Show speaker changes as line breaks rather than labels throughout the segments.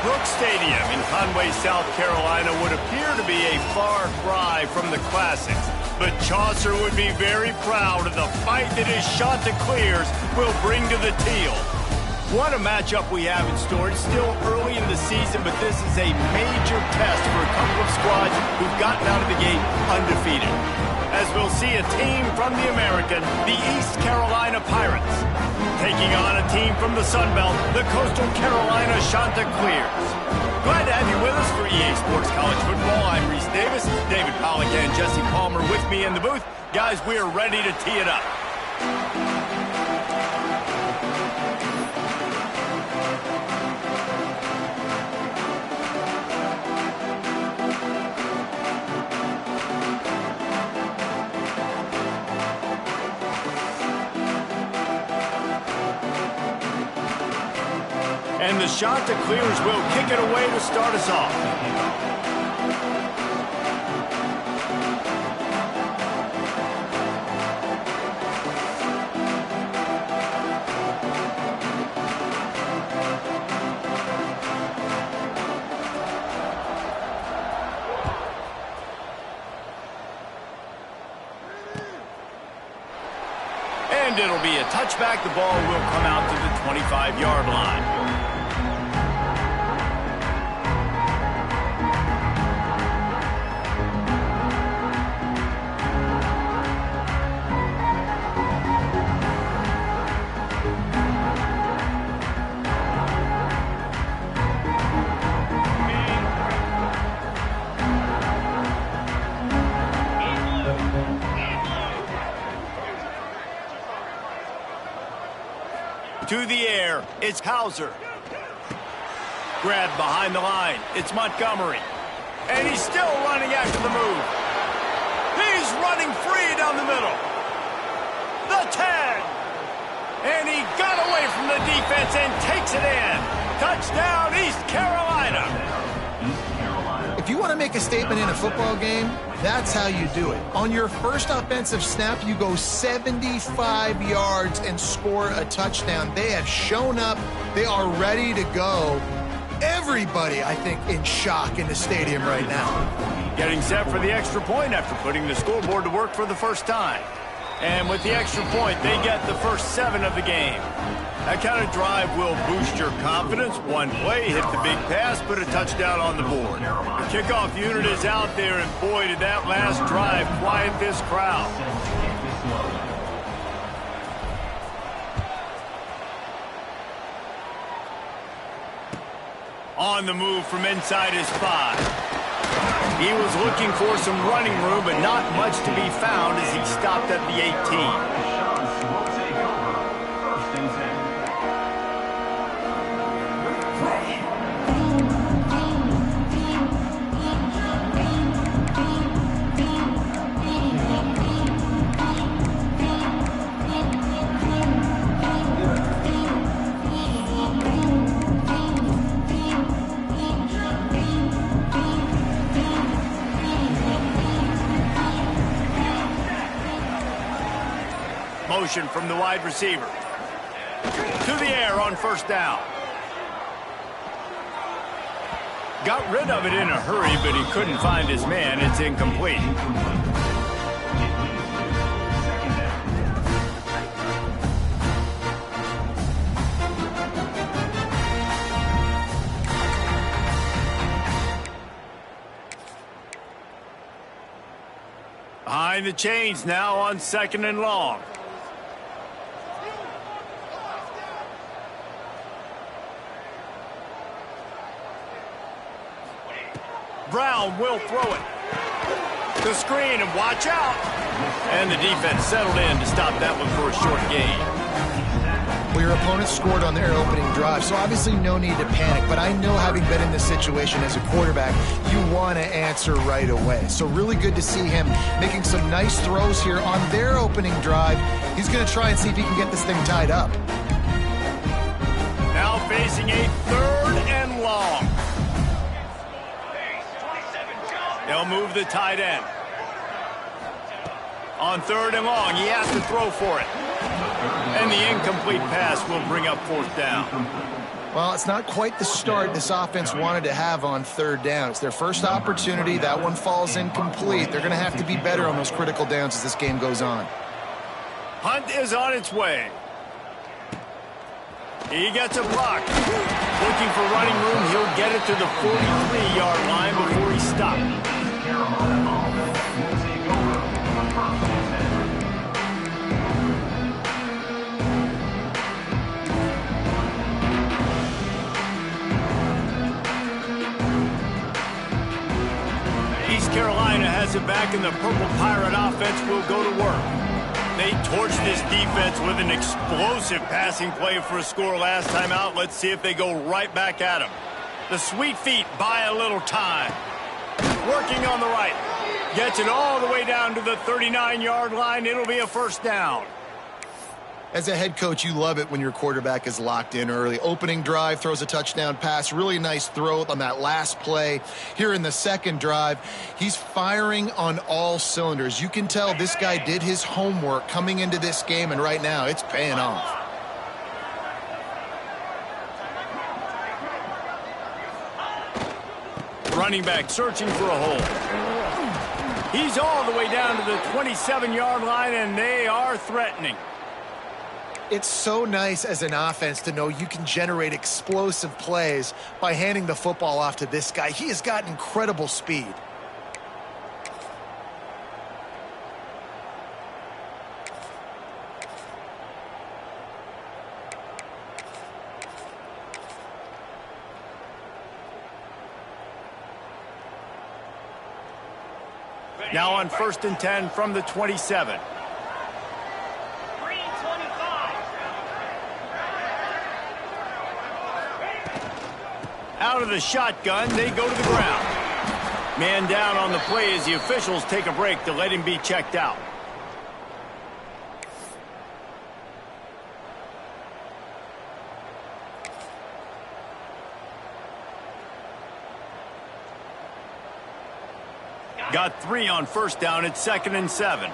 Brooks Stadium in Conway, South Carolina would appear to be a far cry from the classics, but Chaucer would be very proud of the fight that his Chanticleers will bring to the teal. What a matchup we have in store. It's still early in the season, but this is a major test for a couple of squads who've gotten out of the gate undefeated. As we'll see a team from the American, the East Carolina Pirates, taking on a team from the Sun Belt, the Coastal Carolina Chanticleers. Glad to have you with us for EA Sports College Football. I'm Reese Davis, David Pollack and Jesse Palmer with me in the booth. Guys, we are ready to tee it up. And the Chanticleers will kick it away to start us off. And it'll be a touchback. The ball will come out to the 25-yard line. To the air, it's Hauser. Grabbed behind the line, it's Montgomery. And he's still running after the move. He's running free down the middle. The 10. And he got away from the defense and takes it in. Touchdown, East Carolina.
If you want to make a statement in a football game, that's how you do it. On your first offensive snap, you go 75 yards and score a touchdown. They have shown up. They are ready to go. Everybody, I think, in shock in the stadium right now.
Getting set for the extra point after putting the scoreboard to work for the first time. And with the extra point, they get the first 7 of the game. That kind of drive will boost your confidence. One play, hit the big pass, put a touchdown on the board. The kickoff unit is out there, and boy, did that last drive quiet this crowd. On the move from inside his 5. He was looking for some running room, but not much to be found as he stopped at the 18. Motion from the wide receiver. To the air on first down. Got rid of it in a hurry, but he couldn't find his man. It's incomplete. Behind the chains now on 2nd and long. Brown will throw it. The screen, and watch out. And the defense settled in to stop that one for a short gain.
Well, your opponent scored on their opening drive, so obviously no need to panic. But I know, having been in this situation as a quarterback, you want to answer right away. So really good to see him making some nice throws here on their opening drive. He's going to try and see if he can get this thing tied up.
Now facing a 3rd and long. They'll move the tight end. On 3rd and long, he has to throw for it. And the incomplete pass will bring up 4th down.
Well, it's not quite the start this offense wanted to have on third down. It's their first opportunity. That one falls incomplete. They're going to have to be better on those critical downs as this game goes on.
Hunt is on its way. He gets a block. Looking for running room, he'll get it to the 43-yard line before he stopped. East Carolina has it back, and the Purple Pirate offense will go to work. They torched this defense with an explosive passing play for a score last time out. Let's see if they go right back at them. The Sweet Feet buy a little time. Working on the right. Gets it all the way down to the 39-yard line. It'll be a first down.
As a head coach, you love it when your quarterback is locked in early. Opening drive, throws a touchdown pass. Really nice throw on that last play. Here in the second drive, he's firing on all cylinders. You can tell this guy did his homework coming into this game, and right now it's paying off.
Running back searching for a hole. He's all the way down to the 27-yard line, and they are threatening.
It's so nice as an offense to know you can generate explosive plays by handing the football off to this guy. He has got incredible speed.
Now on 1st and 10 from the 27. Out of the shotgun, they go to the ground. Man down on the play as the officials take a break to let him be checked out. Got 3 on first down. It's 2nd and 7.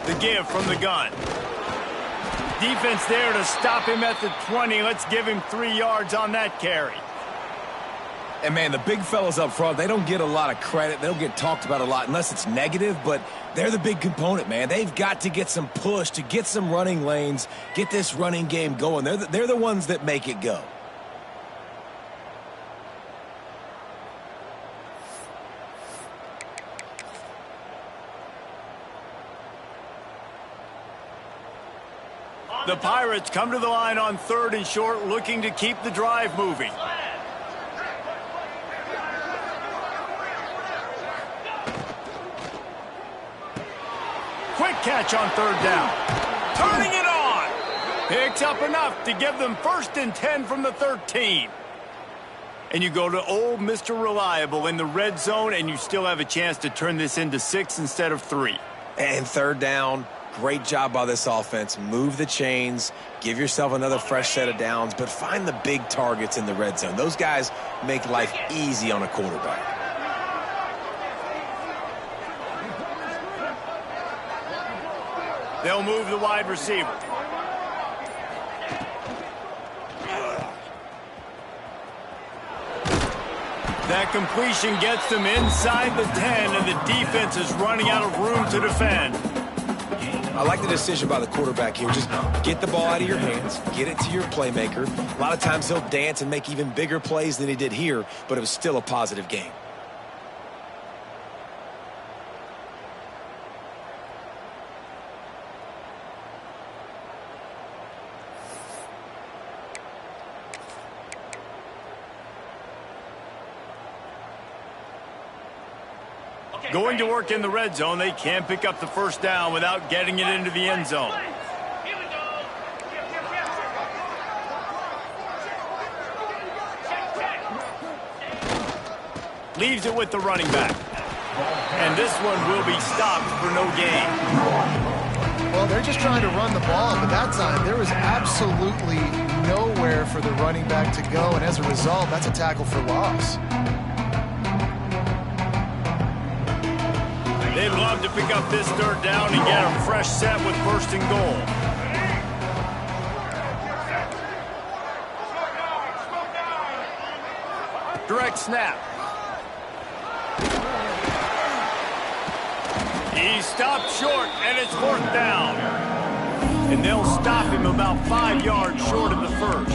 The give from the gun. Defense there to stop him at the 20. Let's give him 3 yards on that carry.
And, man, the big fellas up front, they don't get a lot of credit. They don't get talked about a lot unless it's negative, but they're the big component, man. They've got to get some push, to get some running lanes, get this running game going. They're the ones that make it go.
The Pirates come to the line on 3rd and short, looking to keep the drive moving. Quick catch on 3rd down. Turning it on. Picks up enough to give them 1st and 10 from the 13. And you go to old Mr. Reliable in the red zone, and you still have a chance to turn this into 6 instead of 3.
And 3rd down. Great job by this offense. Move the chains, give yourself another fresh set of downs, but find the big targets in the red zone. Those guys make life easy on a quarterback.
They'll move the wide receiver. That completion gets them inside the 10, and the defense is running out of room to defend.
I like the decision by the quarterback here. Just get the ball out of your hands, get it to your playmaker. A lot of times he'll dance and make even bigger plays than he did here, but it was still a positive game.
Going to work in the red zone, they can't pick up the first down without getting it into the end zone. Leaves it with the running back. And this one will be stopped for no gain.
Well, they're just trying to run the ball, but that time there was absolutely nowhere for the running back to go, and as a result, that's a tackle for loss.
They They'd love to pick up this third down and get a fresh set with first and goal. Direct snap. He stopped short, and it's fourth down. And they'll stop him about 5 yards short of the first.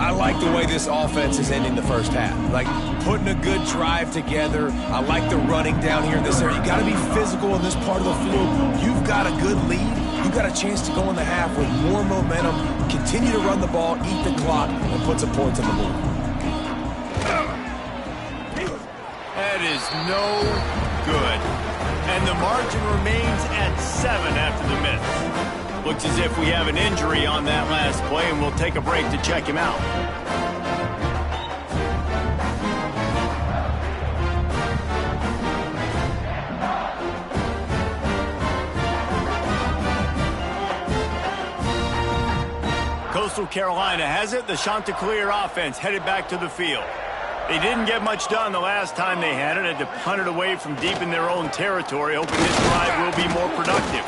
I like the way this offense is ending the first half. Like, putting a good drive together. I like the running down here in this area. You got to be physical in this part of the field. You've got a good lead. You've got a chance to go in the half with more momentum, continue to run the ball, eat the clock, and put some points on the board.
That is no good. And the margin remains at 7 after the miss. Looks as if we have an injury on that last play, and we'll take a break to check him out. Coastal Carolina has it. The Chanticleer offense headed back to the field. They didn't get much done the last time they had it. Had to punt it away from deep in their own territory, hoping this drive will be more productive.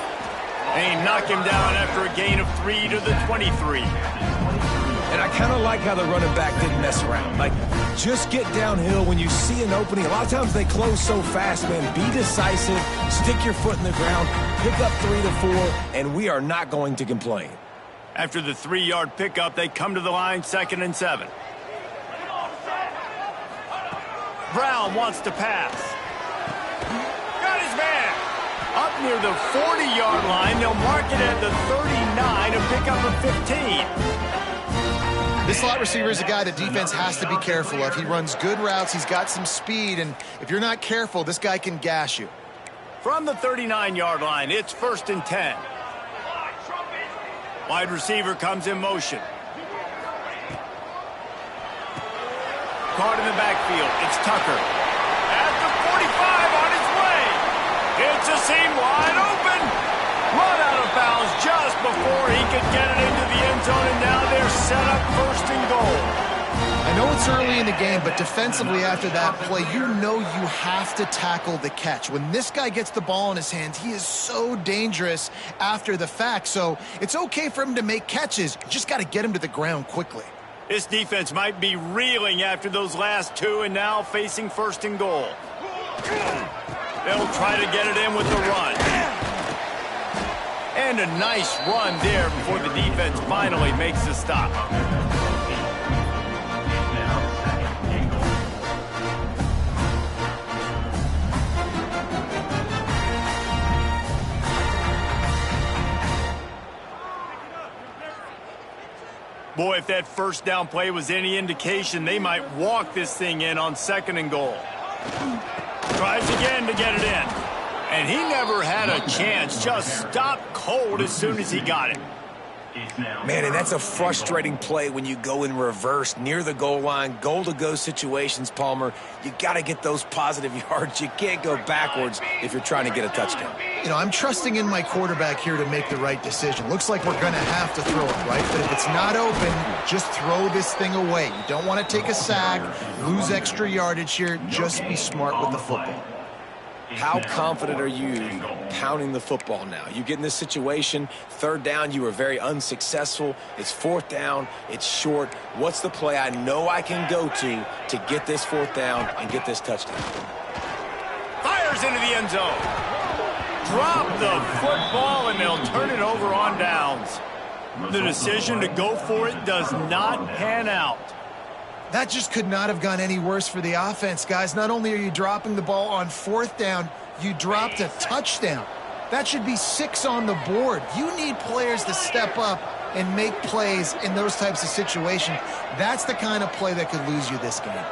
And he knocked him down after a gain of 3 to the 23.
And I kind of like how the running back didn't mess around. Like, just get downhill when you see an opening. A lot of times they close so fast, man. Be decisive, stick your foot in the ground, pick up 3 to 4, and we are not going to complain.
After the 3-yard pickup, they come to the line, 2nd and 7. Brown wants to pass. Got his man. Up near the 40-yard line, they'll mark it at the 39 and pick up a 15.
This slot receiver is a guy the defense has to be careful of. He runs good routes. He's got some speed, and if you're not careful, this guy can gash you.
From the 39-yard line, it's 1st and 10. Wide receiver comes in motion. Caught in the backfield. It's Tucker. At the 45 on his way. It's a seam wide open. Run out of bounds just before he could get it into the end zone, and now they're set up 1st and goal.
I know it's early in the game, but defensively after that play, you know you have to tackle the catch. When this guy gets the ball in his hands, he is so dangerous after the fact. So it's okay for him to make catches. You just got to get him to the ground quickly.
This defense might be reeling after those last 2 and now facing 1st and goal. They'll try to get it in with the run. And a nice run there before the defense finally makes the stop. Boy, if that first down play was any indication, they might walk this thing in on 2nd and goal. Tries again to get it in. And he never had a chance. Just stopped cold as soon as he got it.
Man, and that's a frustrating play when you go in reverse near the goal line, goal-to-go situations, Palmer. You got to get those positive yards. You can't go backwards if you're trying to get a touchdown.
You know, I'm trusting in my quarterback here to make the right decision. Looks like we're going to have to throw it, right? But if it's not open, just throw this thing away. You don't want to take a sack, lose extra yardage here. Just be smart with the football.
How confident are you pounding the football now? You get in this situation, 3rd down, you were very unsuccessful. It's 4th down, it's short. What's the play I know I can go to get this 4th down and get this touchdown?
Fires into the end zone. Drop the football, and they'll turn it over on downs. The decision to go for it does not pan out.
That just could not have gone any worse for the offense, guys. Not only are you dropping the ball on 4th down, you dropped a touchdown. That should be 6 on the board. You need players to step up and make plays in those types of situations. That's the kind of play that could lose you this game.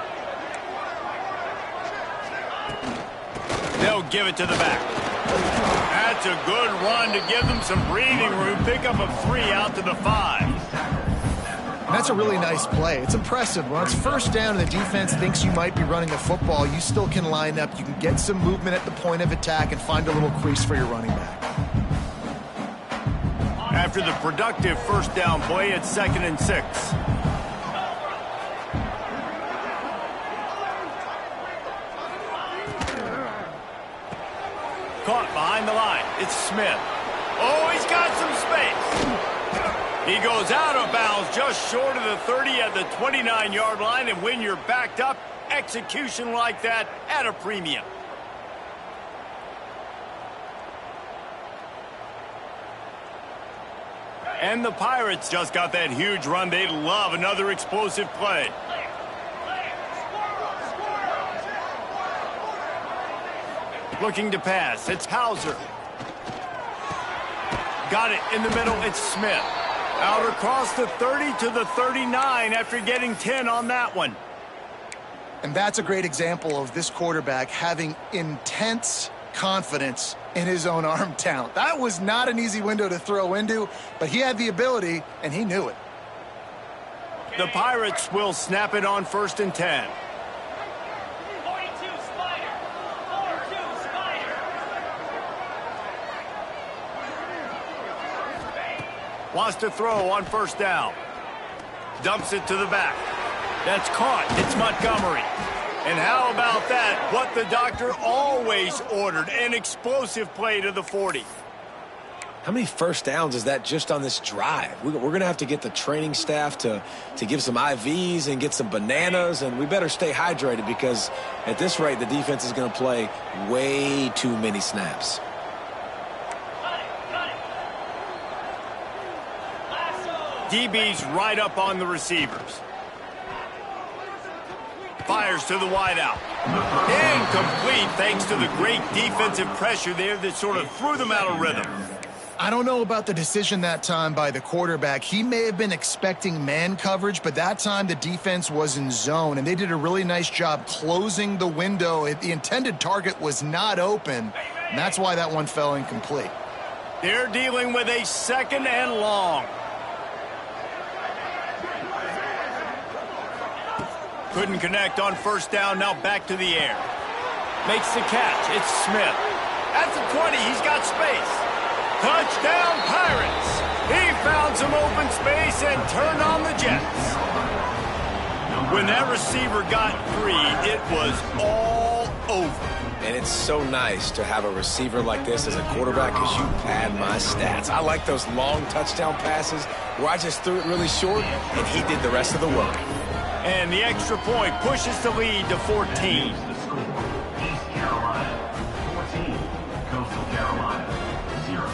They'll give it to the back. That's a good run to give them some breathing room. Pick up a 3 out to the 5.
And that's a really nice play. It's impressive. When it's 1st down and the defense thinks you might be running the football, you still can line up. You can get some movement at the point of attack and find a little crease for your running back.
After the productive 1st down play, it's 2nd and 6. the line. It's Smith. Oh, he's got some space. He goes out of bounds just short of the 30 at the 29-yard line, and when you're backed up, execution like that at a premium. And the Pirates just got that huge run. They love another explosive play. Looking to pass. It's Hauser. Got it in the middle. It's Smith. Out across the 30 to the 39 after getting 10 on that one.
And that's a great example of this quarterback having intense confidence in his own arm talent. That was not an easy window to throw into, but he had the ability, and he knew it.
The Pirates will snap it on 1st and 10. Wants to throw on 1st down. Dumps it to the back. That's caught. It's Montgomery. And how about that? What the doctor always ordered. An explosive play to the 40.
How many first downs is that just on this drive? We're going to have to get the training staff to give some IVs and get some bananas, and we better stay hydrated because at this rate, the defense is going to play way too many snaps.
DB's right up on the receivers. Fires to the wideout. Incomplete thanks to the great defensive pressure there that sort of threw them out of rhythm.
I don't know about the decision that time by the quarterback. He may have been expecting man coverage, but that time the defense was in zone, and they did a really nice job closing the window. The intended target was not open, and that's why that one fell incomplete.
They're dealing with a 2nd and long. Couldn't connect on 1st down, now back to the air. Makes the catch, it's Smith. At the 20, he's got space. Touchdown, Pirates! He found some open space and turned on the Jets. When that receiver got 3, it was all over.
And it's so nice to have a receiver like this as a quarterback because you pad my stats. I like those long touchdown passes where I just threw it really short and he did the rest of the work.
And the extra point pushes the lead to 14.
The score, East Carolina 14, Coastal Carolina 0.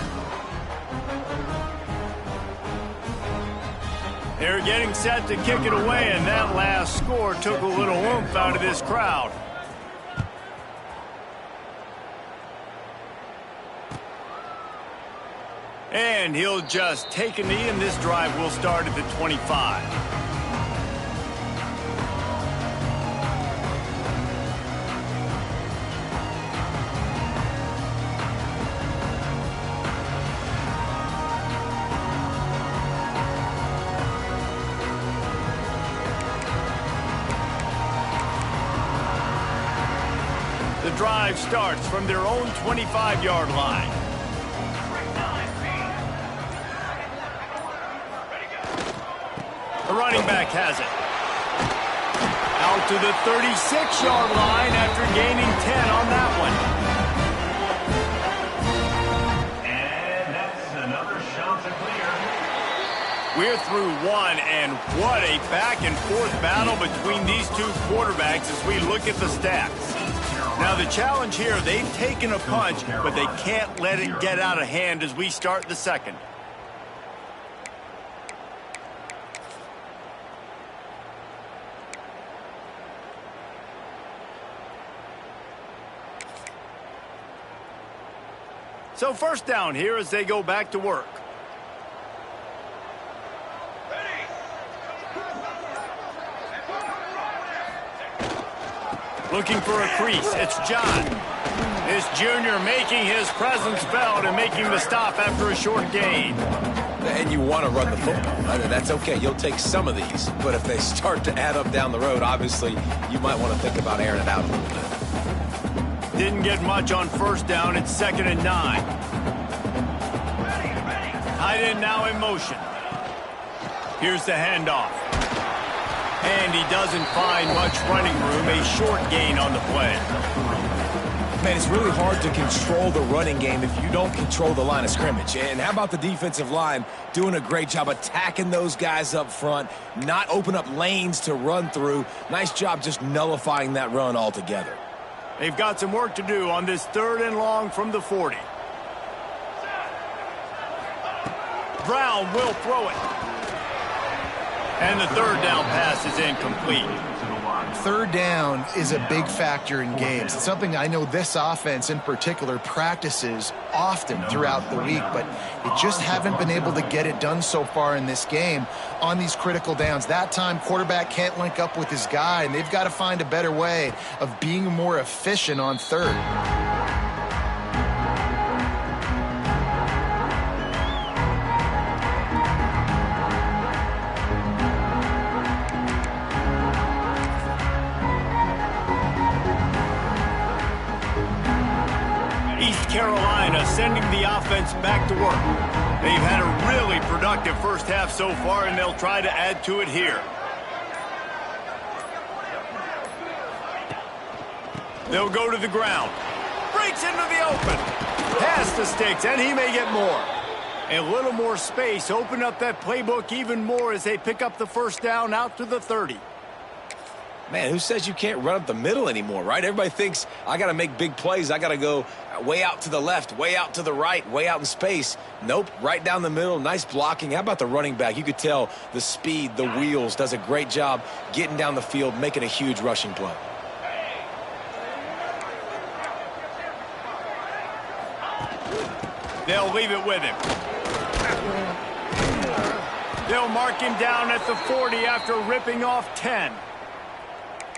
They're getting set to kick it away, and that last score took a little oomph out of this crowd. And he'll just take a knee, and this drive will start at the 25. The drive starts from their own 25-yard line. The running back has it. Out to the 36-yard line after gaining 10 on that one.
And that's another shot to clear.
We're through one, and what a back-and-forth battle between these two quarterbacks as we look at the stats. Now, the challenge here, they've taken a punch, but they can't let it get out of hand as we start the second. So 1st down here as they go back to work. Looking for a crease, it's John. This junior making his presence felt and making the stop after a short gain.
And you want to run the football. That's okay. You'll take some of these. But if they start to add up down the road, obviously, you might want to think about airing it out a little bit.
Didn't get much on 1st down. It's 2nd and 9. Tight end now in motion. Here's the handoff. And he doesn't find much running room. A short gain on the play.
Man, it's really hard to control the running game if you don't control the line of scrimmage. And how about the defensive line doing a great job attacking those guys up front, not open up lanes to run through. Nice job just nullifying that run altogether.
They've got some work to do on this 3rd and long from the 40. Brown will throw it. And the 3rd down pass is incomplete.
3rd down is a big factor in games. It's something I know this offense in particular practices often throughout the week, but they just haven't been able to get it done so far in this game on these critical downs. That time, quarterback can't link up with his guy, and they've got to find a better way of being more efficient on 3rd.
Carolina sending the offense back to work. They've had a really productive first half so far, and they'll try to add to it here. They'll go to the ground. Breaks into the open. Past the sticks, and he may get more. A little more space. Open up that playbook even more as they pick up the first down out to the 30.
Man, who says you can't run up the middle anymore, right? Everybody thinks I got to make big plays. I got to go way out to the left, way out to the right, way out in space. Nope, right down the middle. Nice blocking. How about the running back? You could tell the speed, the wheels, does a great job getting down the field, making a huge rushing play.
They'll leave it with him. They'll mark him down at the 40 after ripping off 10.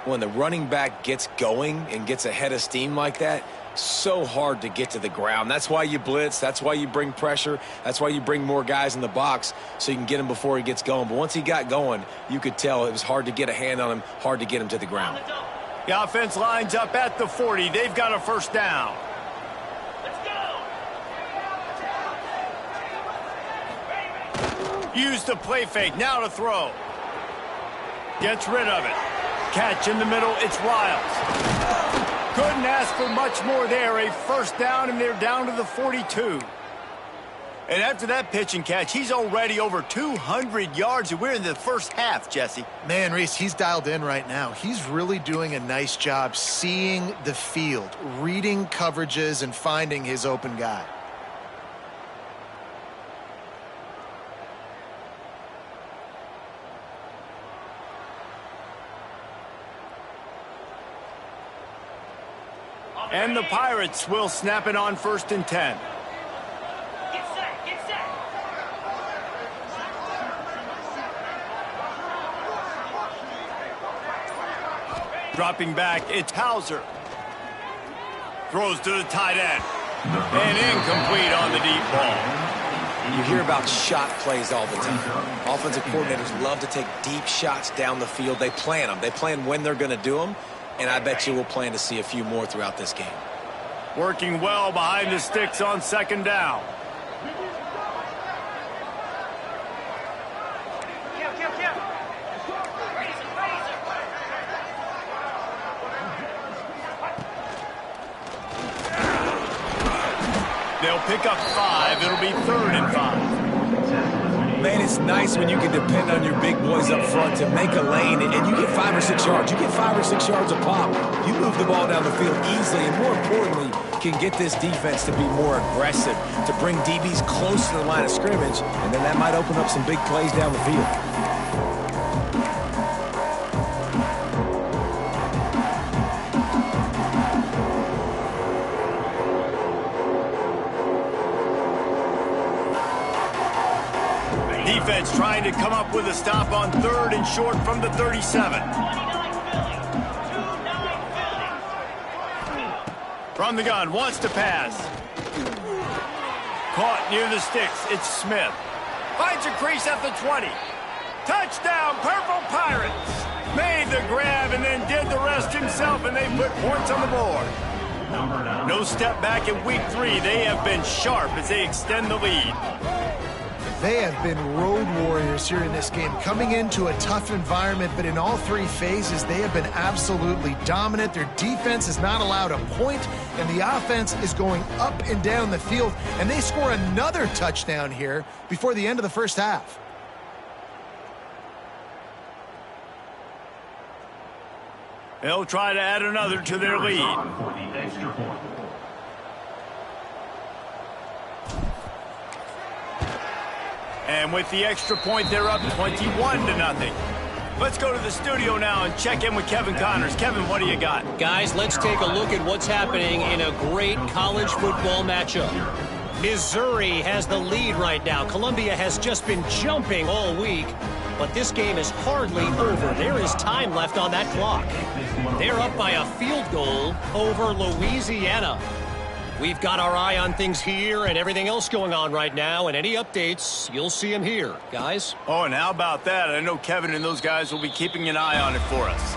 When the running back gets going and gets ahead of steam like that, so hard to get to the ground. That's why you blitz. That's why you bring pressure. That's why you bring more guys in the box so you can get him before he gets going. But once he got going, you could tell it was hard to get a hand on him, hard to get him to the ground.
The offense lines up at the 40. They've got a first down. Use the play fake. Now to throw. Gets rid of it. Catch in the middle, it's Riles. Couldn't ask for much more there. A first down, and they're down to the 42. And after that pitch and catch, he's already over 200 yards, and we're in the first half, Jesse.
Man, Reese, he's dialed in right now. He's really doing a nice job seeing the field, reading coverages, and finding his open guy.
And the Pirates will snap it on 1st and 10.
Get set, get set.
Dropping back, it's Hauser. Throws to the tight end. And incomplete on the deep ball.
You hear about shot plays all the time. Offensive coordinators love to take deep shots down the field. They plan them. They plan when they're going to do them. And I bet you we'll plan to see a few more throughout this game.
Working well behind the sticks on 2nd down. They'll pick up 5. It'll be 3rd and 5.
Man, it's nice when you can depend on your big boys up front to make a lane, and you get 5 or 6 yards. You get 5 or 6 yards a pop. You move the ball down the field easily, and more importantly, can get this defense to be more aggressive, to bring DBs close to the line of scrimmage, and then that might open up some big plays down the field.
Defense trying to come up with a stop on 3rd and short from the 37. From the gun, wants to pass. Caught near the sticks, it's Smith. Finds a crease at the 20. Touchdown, Purple Pirates! Made the grab and then did the rest himself, and they put points on the board. No step back in week 3. They have been sharp as they extend the lead.
They have been road warriors here in this game, coming into a tough environment, but in all three phases, they have been absolutely dominant. Their defense is not allowed a point, and the offense is going up and down the field, and they score another touchdown here before the end of the first half.
They'll try to add another to their lead.
For the extra point.
And with the extra point, they're up 21-0. Let's go to the studio now and check in with Kevin Connors. Kevin, what do you got?
Guys, let's take a look at what's happening in a great college football matchup. Missouri has the lead right now. Columbia has just been jumping all week, but this game is hardly over. There is time left on that clock. They're up by a field goal over Louisiana. We've got our eye on things here and everything else going on right now, and any updates, you'll see them here, guys.
Oh, and how about that? I know Kevin and those guys will be keeping an eye on it for us.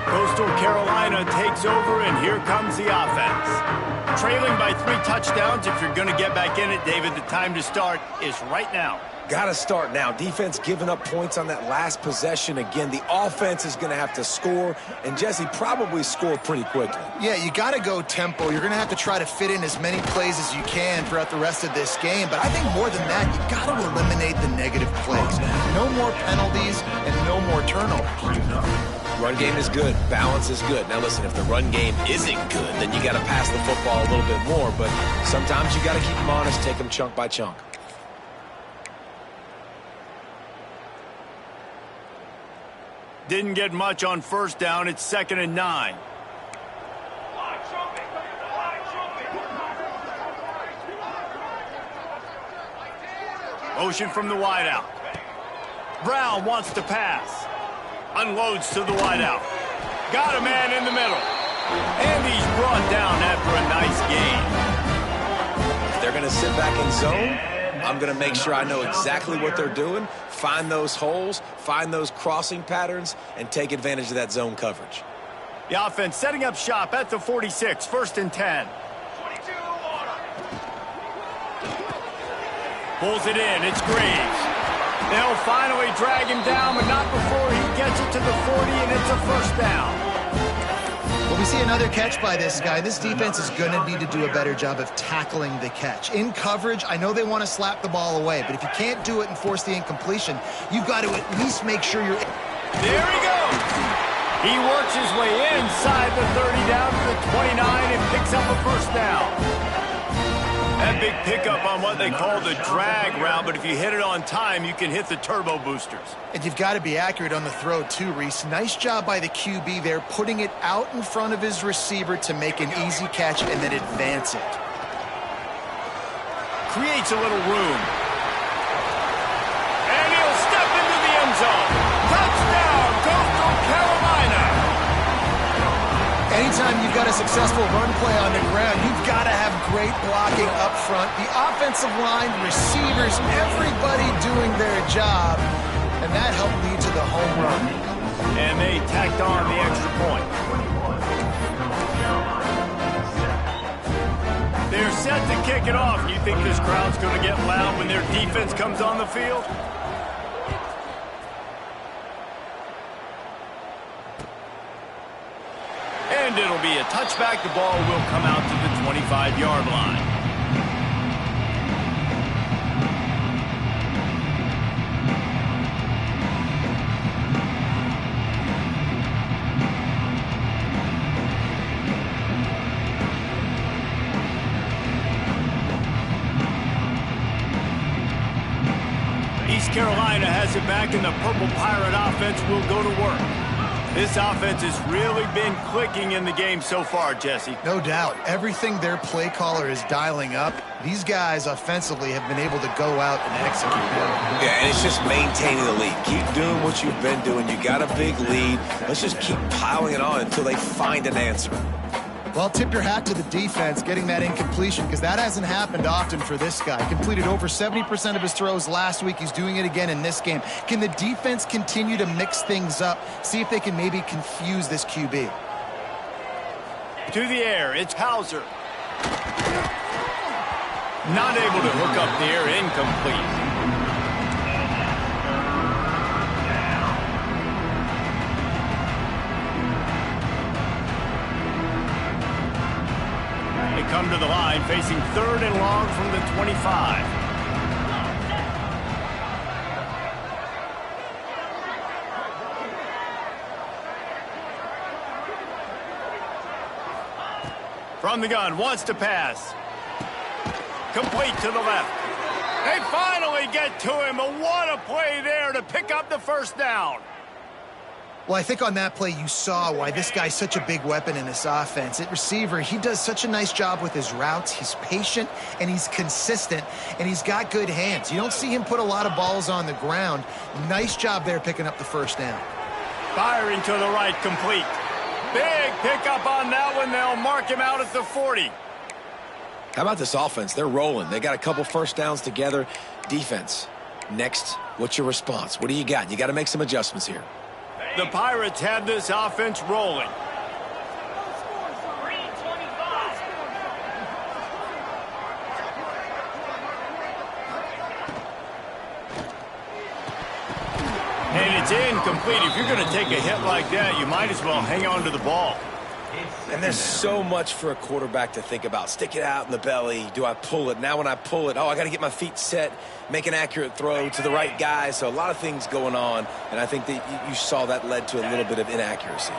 Coastal Carolina takes over, and here comes the offense. Trailing by 3 touchdowns. If you're going to get back in it, David, the time to start is right now.
Got to start now. Defense giving up points on that last possession. Again, the offense is going to have to score, and Jesse probably score pretty quickly.
Yeah, you got to go tempo. You're going to have to try to fit in as many plays as you can throughout the rest of this game. But I think more than that, you got to eliminate the negative plays. No more penalties and no more turnovers.
Run game is good. Balance is good. Now, listen, if the run game isn't good, then you got to pass the football a little bit more. But sometimes you got to keep them honest, take them chunk by chunk.
Didn't get much on first down. It's 2nd and 9. Motion from the wideout. Brown wants to pass. Unloads to the wideout. Got a man in the middle. And he's brought down after a nice gain.
If they're going to sit back in zone, I'm going to make sure I know exactly what they're doing, find those holes, find those crossing patterns, and take advantage of that zone coverage.
The offense setting up shop at the 46, 1st and 10. Pulls it in, it's Graves. They'll finally drag him down, but not before he gets it to the 40, and it's a first down.
Well, we see another catch by this guy. This defense is going to need to do a better job of tackling the catch. In coverage, I know they want to slap the ball away, but if you can't do it and force the incompletion, you've got to at least make sure you're...
There he goes! He works his way inside the 30 down to the 29 and picks up a first down. That big pickup on what they call the drag route, but if you hit it on time, you can hit the turbo boosters.
And you've got to be accurate on the throw too, Reese. Nice job by the QB there, putting it out in front of his receiver to make an easy catch and then advance it. Creates a little room.
And he'll step into the end zone. Touchdown, Coastal Carolina!
Anytime you've got a successful run play on the ground, you've got to have great blocking up front. The offensive line, receivers, everybody doing their job. And that helped lead to the home run.
And they tacked on the extra point. They're set to kick it off. You think this crowd's going to get loud when their defense comes on the field? And it'll be a touchback. The ball will come out to the 25-yard line. East Carolina has it back, and the Purple Pirate offense will go to work. This offense has really been clicking in the game so far, Jesse.
No doubt. Everything their play caller is dialing up, these guys offensively have been able to go out and execute.
Yeah, and it's just maintaining the lead. Keep doing what you've been doing. You got a big lead. Let's just keep piling it on until they find an answer.
Well, tip your hat to the defense getting that incompletion, because that hasn't happened often for this guy. Completed over 70% of his throws last week. He's doing it again in this game. Can the defense continue to mix things up? See if they can maybe confuse this QB.
To the air, it's Hauser. Not able to hook up there, incomplete. They come to the line facing 3rd and long from the 25. From the gun, wants to pass. Complete to the left. They finally get to him, but what a play there to pick up the first down.
Well, I think on that play you saw why this guy's such a big weapon in this offense. At receiver, he does such a nice job with his routes. He's patient, and he's consistent, and he's got good hands. You don't see him put a lot of balls on the ground. Nice job there picking up the first down.
Firing to the right, complete. Big pickup on that one. They'll mark him out at the 40.
How about this offense? They're rolling. They got a couple first downs together. Defense, next, what's your response? What do you got? You got to make some adjustments here.
The Pirates have this offense rolling. And it's incomplete. If you're going to take a hit like that, you might as well hang on to the ball.
And there's so much for a quarterback to think about. Stick it out in the belly. Do I pull it? Now when I pull it, I got to get my feet set, make an accurate throw to the right guy. So a lot of things going on, and I think that you saw that led to a little bit of inaccuracy.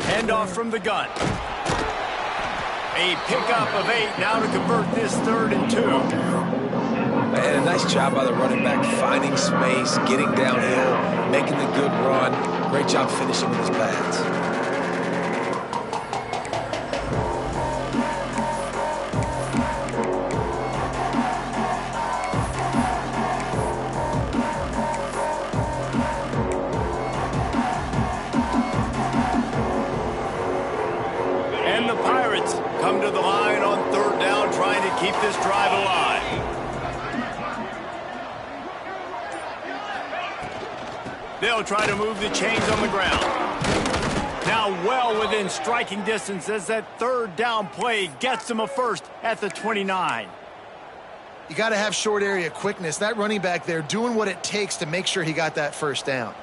Handoff from the gun. A pickup of 8 now to convert this 3rd and 2.
And a nice job by the running back, finding space, getting downhill, making the good run. Great job finishing with his pads.
And the Pirates come to the line on 3rd down, trying to keep this drive alive. They'll try to move the chains on the ground. Now well within striking distance as that 3rd down play gets them a first at the 29.
You got to have short area quickness. That running back there doing what it takes to make sure he got that first down.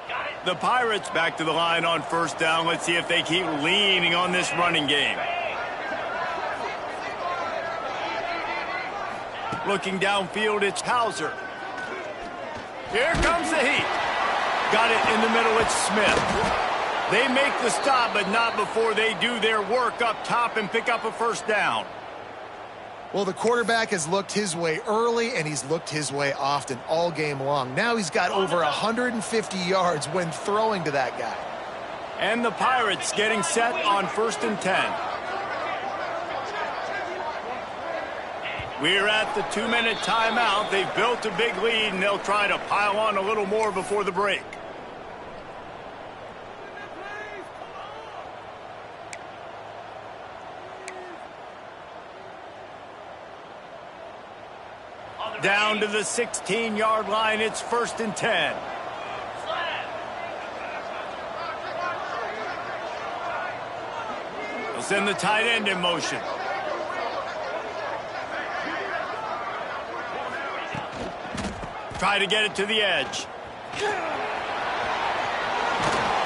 The Pirates back to the line on 1st down. Let's see if they keep leaning on this running game. Looking downfield, it's Hauser. Here comes the heat. Got it in the middle, it's Smith. They make the stop, but not before they do their work up top and pick up a first down.
Well, the quarterback has looked his way early, and he's looked his way often all game long. Now he's got over 150 yards when throwing to that guy.
And the Pirates getting set on 1st and 10. We're at the 2-minute timeout. They've built a big lead, and they'll try to pile on a little more before the break. Down to the 16-yard line, it's 1st and 10. They'll send the tight end in motion. Try to get it to the edge.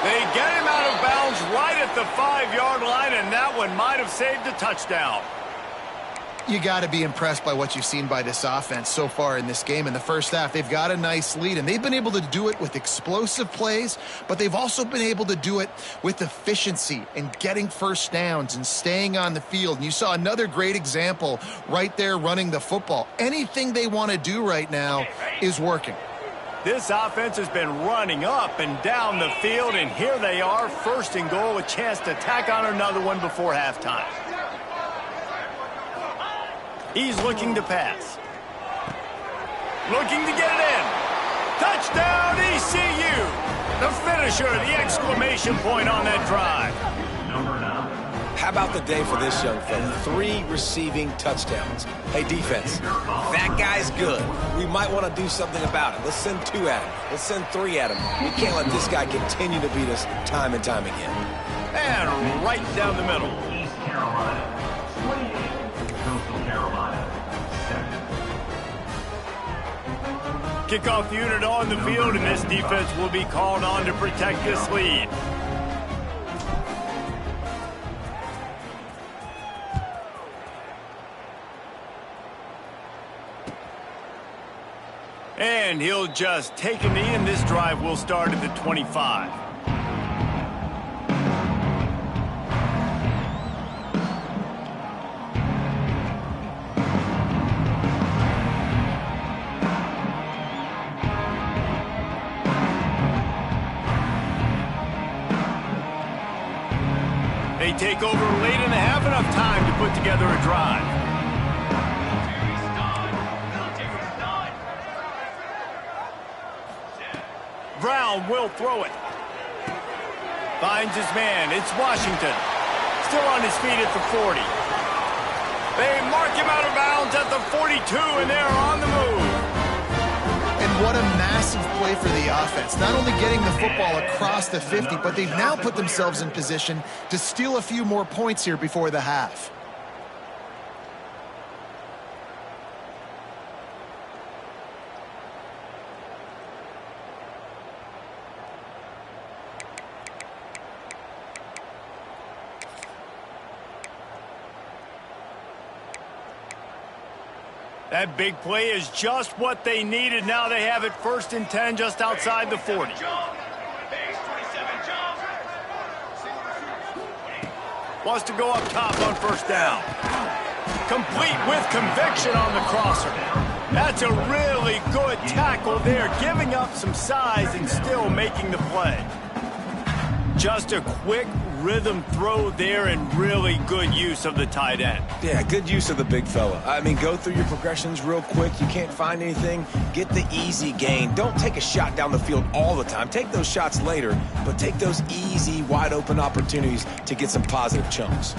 They get him out of bounds right at the 5-yard line, and that one might have saved a touchdown.
You got to be impressed by what you've seen by this offense so far in this game. In the first half, they've got a nice lead, and they've been able to do it with explosive plays, but they've also been able to do it with efficiency and getting first downs and staying on the field. And you saw another great example right there running the football. Anything they want to do right now is working.
This offense has been running up and down the field, and here they are, 1st and goal, a chance to tack on another one before halftime. He's looking to pass. Looking to get it in. Touchdown, ECU! The finisher, the exclamation point on that drive.
Number 9.
How about the day for this young fella? 3 receiving touchdowns. Hey, defense, that guy's good. We might want to do something about it. Let's send 2 at him. Let's send 3 at him. We can't let this guy continue to beat us time and time again.
And right down the middle.
East Carolina, 28. Coastal Carolina, 7.
Kickoff unit on the field, and this defense will be called on to protect this lead. And he'll just take a knee, and this drive will start at the 25. They take over late in the half, enough time to put together a drive. Brown will throw it. Finds his man. It's Washington. Still on his feet at the 40. They mark him out of bounds at the 42, and they're on the move.
And what a massive play for the offense. Not only getting the football across the 50, but they've now put themselves in position to steal a few more points here before the half.
That big play is just what they needed. Now they have it 1st and 10 just outside the 40. Wants to go up top on 1st down. Complete with conviction on the crosser. That's a really good tackle there, giving up some size and still making the play. Just a quick rhythm throw there and really good use of the tight end.
Yeah, good use of the big fella. I mean, go through your progressions real quick. You can't find anything, get the easy gain. Don't take a shot down the field all the time. Take those shots later, but take those easy, wide-open opportunities to get some positive chunks.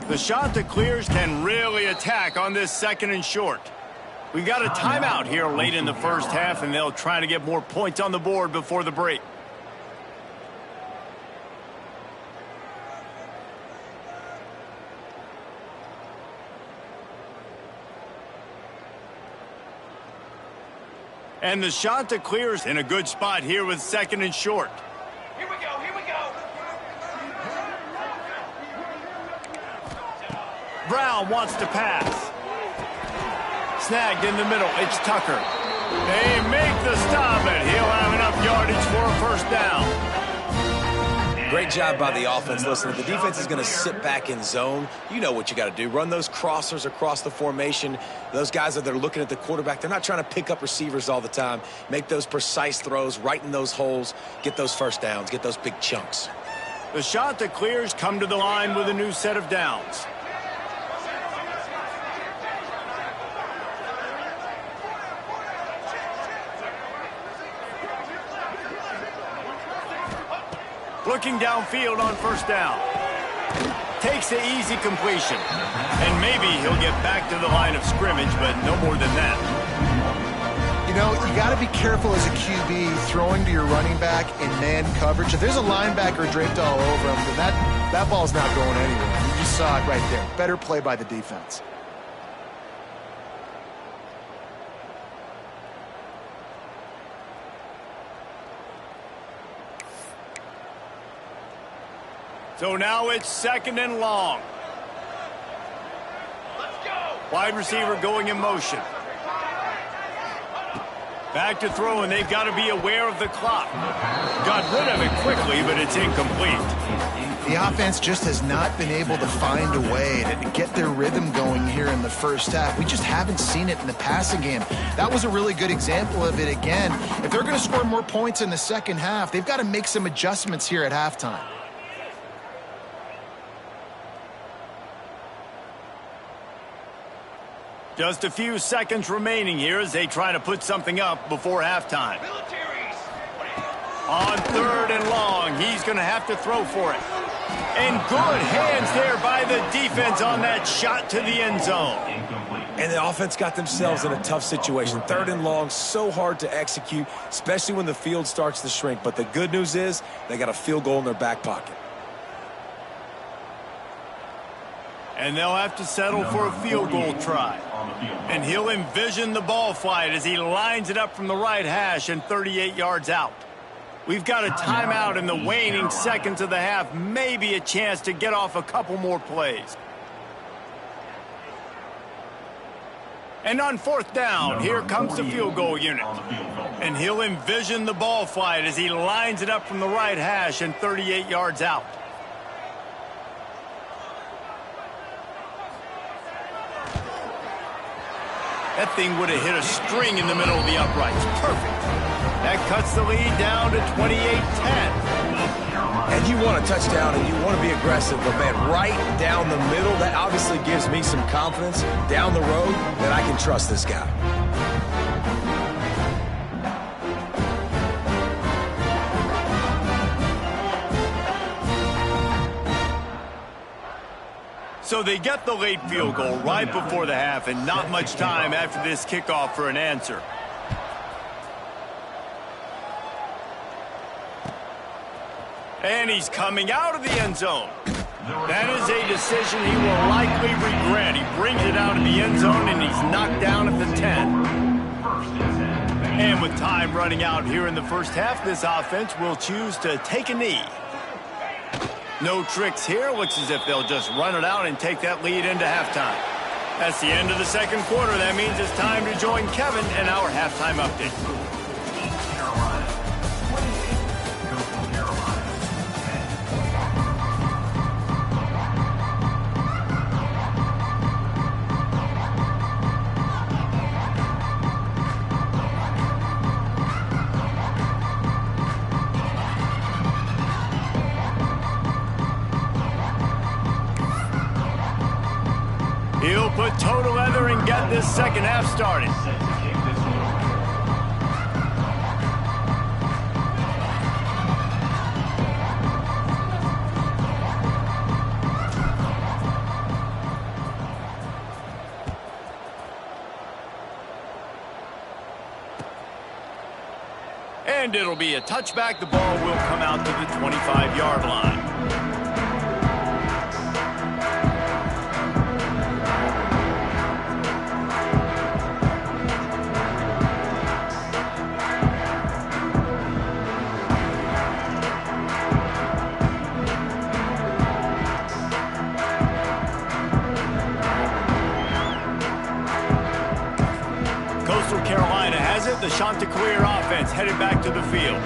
The shot that clears can really attack on this 2nd and short. We got a timeout here late in the 1st half, and they'll try to get more points on the board before the break. And the shot that clears in a good spot here with 2nd and short.
Here we go, here we go.
Brown wants to pass. Snagged in the middle. It's Tucker. They make the stop, and he'll have enough yardage for a 1st down.
Great job by the offense. Listen, if the defense is going to sit back in zone, you know what you got to do. Run those crossers across the formation. Those guys that are looking at the quarterback, they're not trying to pick up receivers all the time. Make those precise throws, right in those holes, get those 1st downs, get those big chunks.
The shot that clears come to the line with a new set of downs. Looking downfield on 1st down. Takes the easy completion. And maybe he'll get back to the line of scrimmage, but no more than that.
You know, you got to be careful as a QB throwing to your running back in man coverage. If there's a linebacker draped all over him, then that ball's not going anywhere. You just saw it right there. Better play by the defense.
So now it's 2nd and long.
Let's go.
Wide receiver going in motion. Back to throw, and they've got to be aware of the clock. Got rid of it quickly, but it's incomplete.
The offense just has not been able to find a way to get their rhythm going here in the 1st half. We just haven't seen it in the passing game. That was a really good example of it again. If they're going to score more points in the 2nd half, they've got to make some adjustments here at halftime.
Just a few seconds remaining here as they try to put something up before halftime. On 3rd and long, he's going to have to throw for it. And good hands there by the defense on that shot to the end zone.
And the offense got themselves in a tough situation. 3rd and long, so hard to execute, especially when the field starts to shrink. But the good news is they got a field goal in their back pocket.
And they'll have to settle for a field goal try. And he'll envision the ball flight as he lines it up from the right hash and 38 yards out. We've got a timeout in the waning seconds of the half. Maybe a chance to get off a couple more plays. And on 4th down, here comes the field goal unit. And he'll envision the ball flight as he lines it up from the right hash and 38 yards out. That thing would have hit a string in the middle of the uprights. Perfect. That cuts the lead down to 28-10.
And you want a touchdown and you want to be aggressive, but man, right down the middle, that obviously gives me some confidence down the road that I can trust this guy.
So they get the late field goal right before the half, and not much time after this kickoff for an answer. And he's coming out of the end zone. That is a decision he will likely regret. He brings it out of the end zone, and he's knocked down at the 10. And with time running out here in the first half, this offense will choose to take a knee. No tricks here. Looks as if they'll just run it out and take that lead into halftime. That's the end of the second quarter. That means it's time to join Kevin in our halftime update. He'll put total leather and get this second half started. And it'll be a touchback. The ball will come out to the 25-yard line. The Chanticleer offense headed back to the field.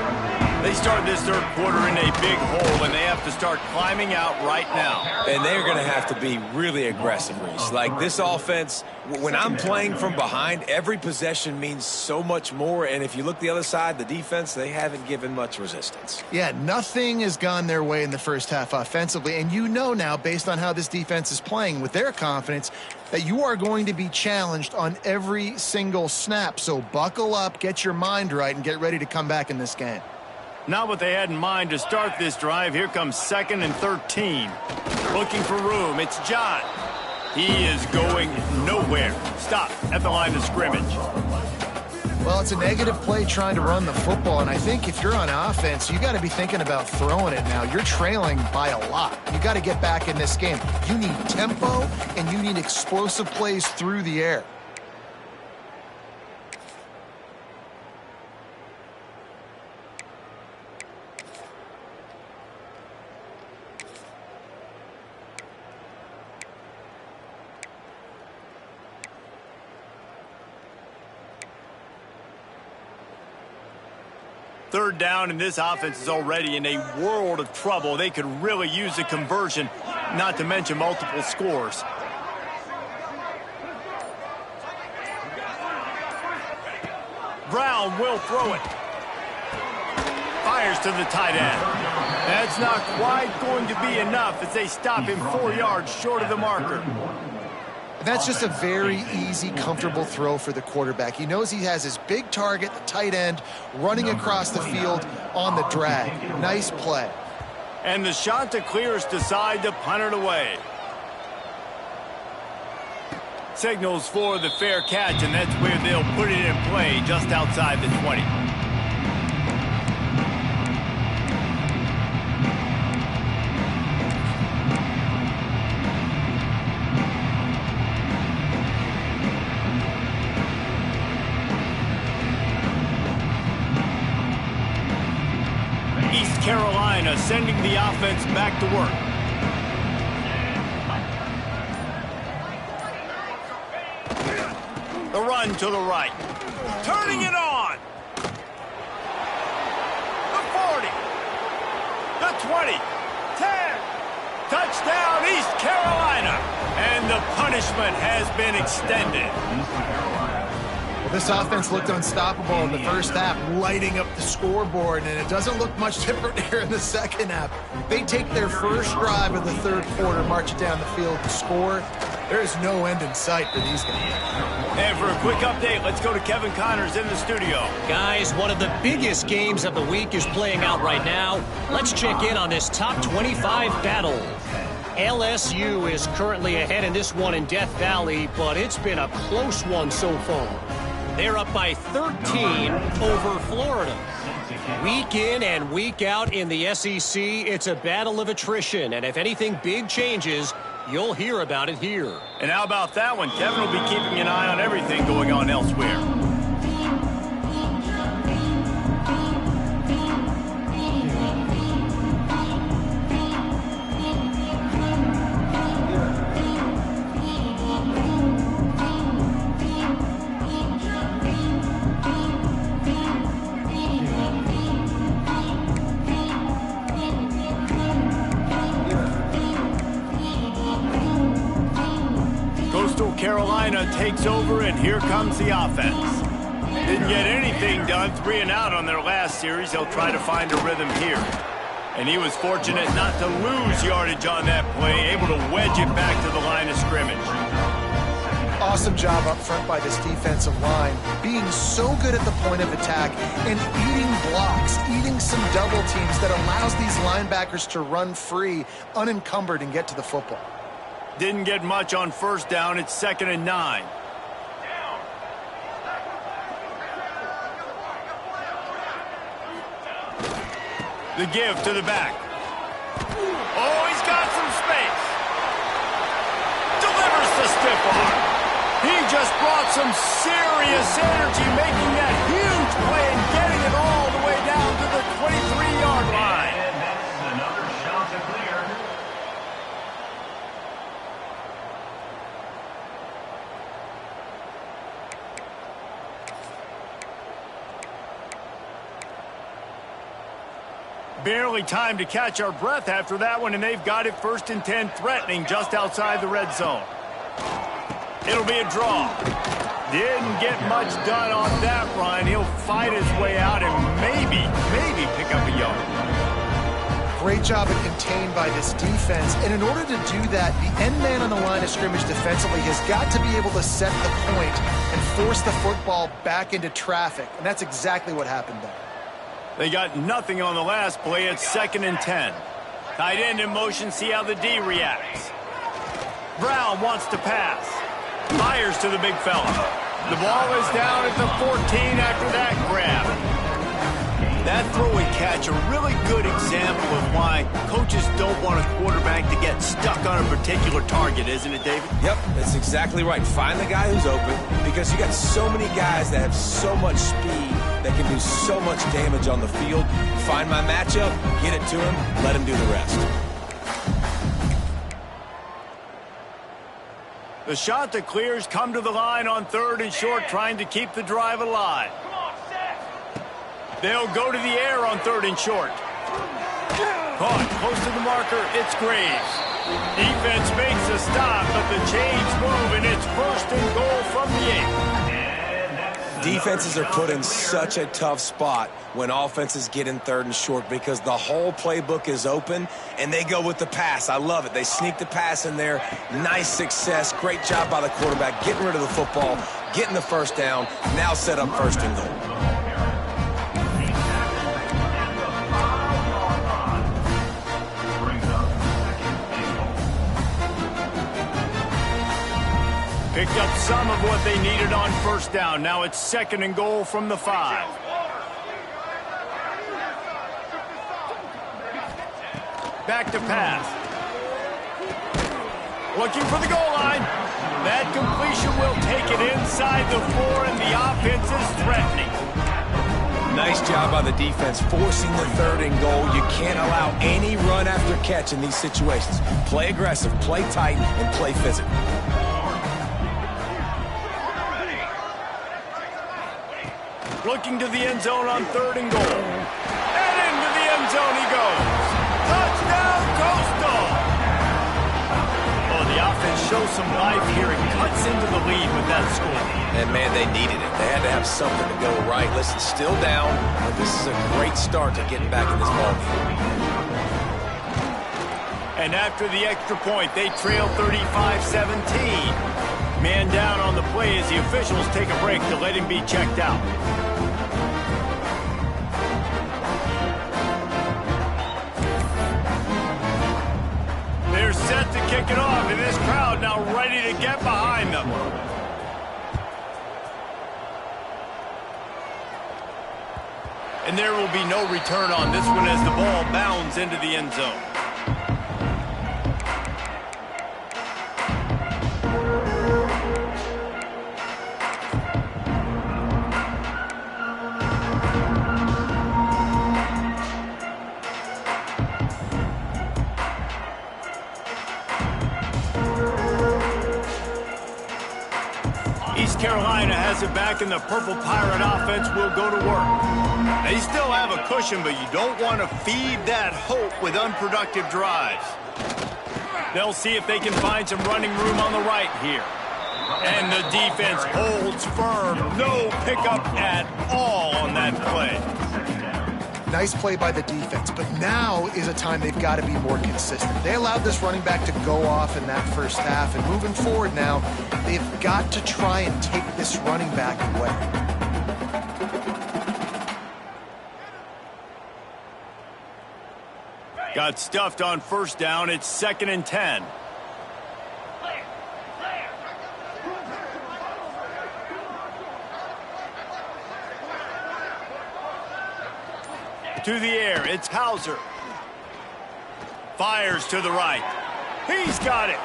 They start this third quarter in a big hole, and they have to start climbing out right now.
And they're going to have to be really aggressive, Reese. Like this offense, when I'm playing from behind, every possession means so much more. And if you look the other side, the defense, they haven't given much resistance.
Yeah, nothing has gone their way in the first half offensively. And you know now, based on how this defense is playing with their confidence, that you are going to be challenged on every single snap. So buckle up, get your mind right, and get ready to come back in this game.
Not what they had in mind to start this drive. Here comes 2nd and 13. Looking for room. It's John. He is going nowhere. Stop at the line of scrimmage.
Well, it's a negative play trying to run the football, and I think if you're on offense, you got to be thinking about throwing it now. You're trailing by a lot. You got to get back in this game. You need tempo, and you need explosive plays through the air.
Third down, and this offense is already in a world of trouble. They could really use a conversion, not to mention multiple scores. Brown will throw it. Fires to the tight end. That's not quite going to be enough as they stop him 4 yards short of the marker.
And that's just a very easy, comfortable throw for the quarterback. He knows he has his big target, the tight end, running across the field on the drag. Nice play.
And the Chanticleers decide to punt it away. Signals for the fair catch, and that's where they'll put it in play just outside the 20. East Carolina sending the offense back to work. The run to the right. Turning it on. The 40. The 20. 10. Touchdown, East Carolina. And the punishment has been extended.
Well, this offense looked unstoppable in the first half, lighting up the scoreboard, and it doesn't look much different here in the second half. They take their first drive of the third quarter, march it down the field to score. There is no end in sight for these guys.
And for a quick update, let's go to Kevin Connors in the studio.
Guys, one of the biggest games of the week is playing out right now. Let's check in on this top 25 battle. LSU is currently ahead in this one in Death Valley, but it's been a close one so far. They're up by 13 over Florida. Week in and week out in the SEC, it's a battle of attrition, and if anything big changes, you'll hear about it here.
And how about that one? Kevin will be keeping an eye on everything going on elsewhere. Carolina takes over, and here comes the offense. Didn't get anything done, 3 and out on their last series. They'll try to find a rhythm here. And he was fortunate not to lose yardage on that play, able to wedge it back to the line of scrimmage.
Awesome job up front by this defensive line, being so good at the point of attack and eating blocks, eating some double teams that allows these linebackers to run free, unencumbered, and get to the football.
Didn't get much on first down. It's 2nd and 9. The give to the back. Oh, he's got some space. Delivers the stiff arm. He just brought some serious energy, making that huge play and getting it all the way down to the 23-yard line.
And that's another shot to clear.
Barely time to catch our breath after that one, and they've got it 1st and 10, threatening just outside the red zone. It'll be a draw. Didn't get much done on that run. He'll fight his way out and maybe pick up a yard.
Great job of contained by this defense. And in order to do that, the end man on the line of scrimmage defensively has got to be able to set the point and force the football back into traffic. And that's exactly what happened there.
They got nothing on the last play. It's 2nd and 10. Tight end in motion. See how the D reacts. Brown wants to pass. Fires to the big fella. The ball is down at the 14 after that grab. That throw and catch, a really good example of why coaches don't want a quarterback to get stuck on a particular target, isn't it, David?
Yep, that's exactly right. Find the guy who's open, because you got so many guys that have so much speed that can do so much damage on the field. Find my matchup, get it to him, let him do the rest.
The Chanticleers come to the line on 3rd and short, trying to keep the drive alive. They'll go to the air on 3rd and short. Caught close to the marker. It's Graves. Defense makes a stop, but the chains move, and it's 1st and goal from the 8.
And that's
Defenses are put in such a tough spot when offenses get in 3rd and short because the whole playbook is open and they go with the pass. I love it. They sneak the pass in there. Nice success. Great job by the quarterback getting rid of the football, getting the first down, now set up 1st and goal.
Picked up some of what they needed on 1st down. Now it's 2nd and goal from the 5. Back to pass. Looking for the goal line. That completion will take it inside the 4, and the offense is threatening.
Nice job by the defense forcing the 3rd and goal. You can't allow any run after catch in these situations. Play aggressive, play tight, and play physical.
Looking to the end zone on 3rd and goal. And into the end zone he goes. Touchdown, Coastal! Oh, the offense shows some life here and cuts into the lead with that score.
And, man, they needed it. They had to have something to go right. Listen, still down, but this is a great start to getting back in this ballgame.
And after the extra point, they trail 35-17. Man down on the play as the officials take a break to let him be checked out. They're set to kick it off, and this crowd now ready to get behind them. And there will be no return on this one as the ball bounds into the end zone. Carolina has it back, and the Purple Pirate offense will go to work. They still have a cushion, but you don't want to feed that hope with unproductive drives. They'll see if they can find some running room on the right here. And the defense holds firm. No pickup at all on that play.
Nice play by the defense, but now is a time they've got to be more consistent. They allowed this running back to go off in that 1st half, and moving forward now, they've got to try and take this running back away.
Got stuffed on 1st down. It's 2nd and 10. To the air, it's Hauser. Fires to the right. He's got it.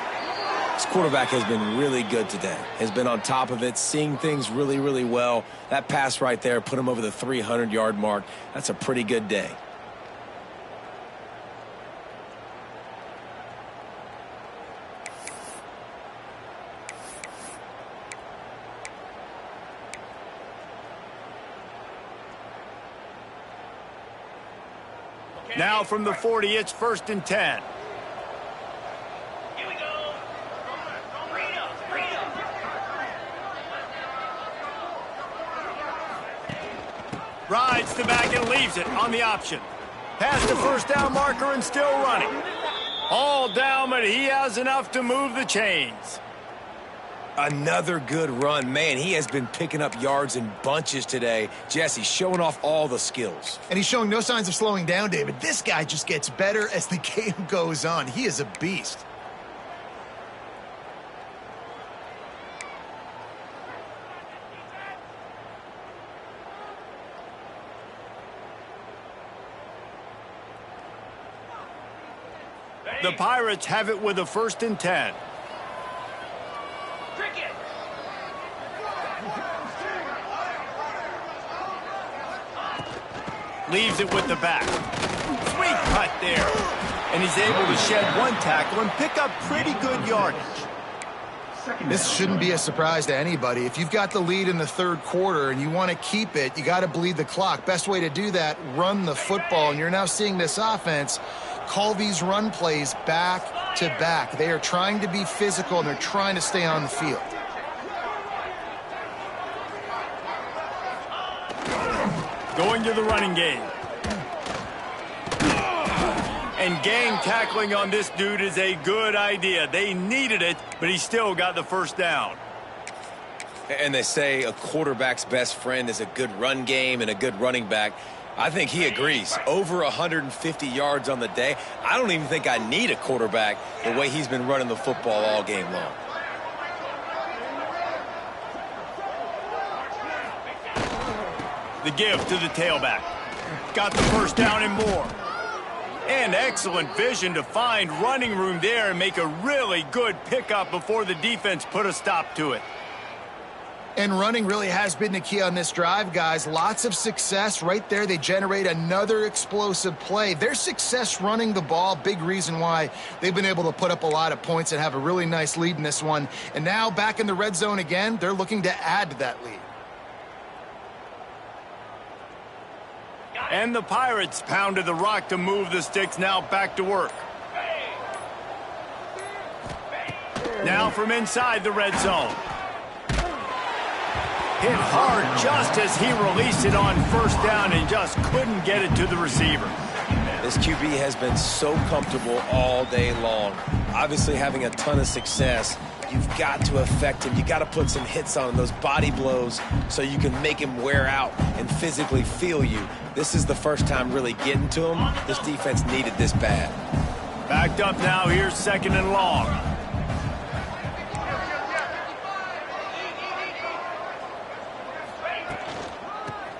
This quarterback has been really good today. Has been on top of it, seeing things really, really well. That pass right there put him over the 300-yard mark. That's a pretty good day.
Now from the 40, it's 1st and 10.
Here we go.
Rides the back and leaves it on the option. Past the 1st down marker and still running. All down, but he has enough to move the chains.
Another good run. Man, he has been picking up yards in bunches today. Jesse showing off all the skills.
And he's showing no signs of slowing down, David. This guy just gets better as the game goes on. He is a beast.
The Pirates have it with a 1st and 10. Leaves it with the back. Sweet cut there. And he's able to shed one tackle and pick up pretty good yardage.
This shouldn't be a surprise to anybody. If you've got the lead in the 3rd quarter and you want to keep it, you got to bleed the clock. Best way to do that, run the football. And you're now seeing this offense call these run plays back to back. They are trying to be physical, and they're trying to stay on the field.
Going to the running game. And gang tackling on this dude is a good idea. They needed it, but he still got the first down.
And they say a quarterback's best friend is a good run game and a good running back. I think he agrees. Over 150 yards on the day. I don't even think I need a quarterback the way he's been running the football all game long.
The give to the tailback. Got the first down and more. And excellent vision to find running room there and make a really good pickup before the defense put a stop to it.
And running really has been the key on this drive, guys. Lots of success right there. They generate another explosive play. Their success running the ball, big reason why they've been able to put up a lot of points and have a really nice lead in this one. And now back in the red zone again, they're looking to add to that lead.
And the Pirates pounded the rock to move the sticks, now back to work. Now from inside the red zone. Hit hard just as he released it on first down and just couldn't get it to the receiver.
This QB has been so comfortable all day long. Obviously having a ton of success. You've got to affect him. You got to put some hits on him, those body blows, so you can make him wear out and physically feel you. This is the first time really getting to him. This defense needed this bad.
Backed up now. Here's second and long.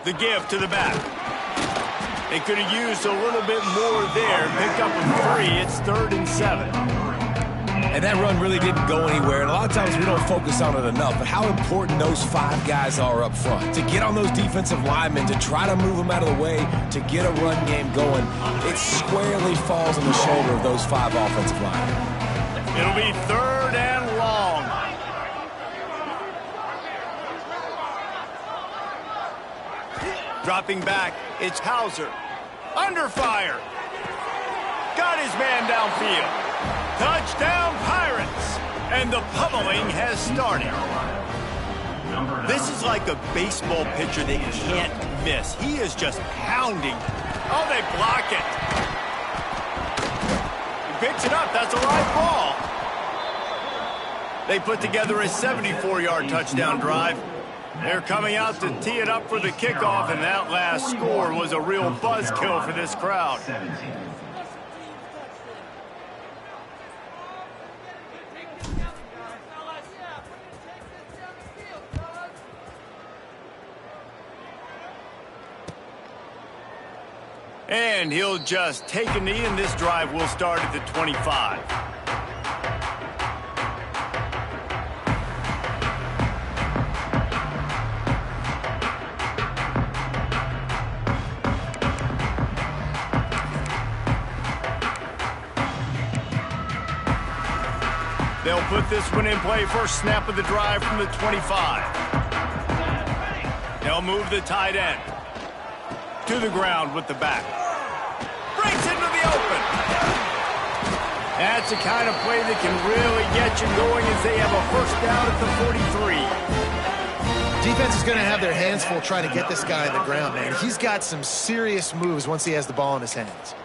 The give to the back. They could have used a little bit more there. Picked up a 3. It's 3rd and 7.
And that run really didn't go anywhere. And a lot of times we don't focus on it enough, but how important those 5 guys are up front. To get on those defensive linemen, to try to move them out of the way, to get a run game going, it squarely falls on the shoulder of those 5 offensive linemen.
It'll be 3rd and long. Dropping back, it's Hauser. Under fire. Got his man downfield. Touchdown, Pirates! And the pummeling has started. This is like a baseball pitcher they can't miss. He is just pounding. Oh, they block it. He picks it up. That's a live ball. They put together a 74-yard touchdown drive. They're coming out to tee it up for the kickoff, and that last score was a real buzzkill for this crowd. And he'll just take a knee, and this drive will start at the 25. They'll put this one in play. First snap of the drive from the 25. They'll move the tight end to the ground with the back. Breaks into the open. That's the kind of play that can really get you going as they have a first down at the 43.
Defense is going to have their hands full trying to get this guy on the ground, man. He's got some serious moves once he has the ball in his hands.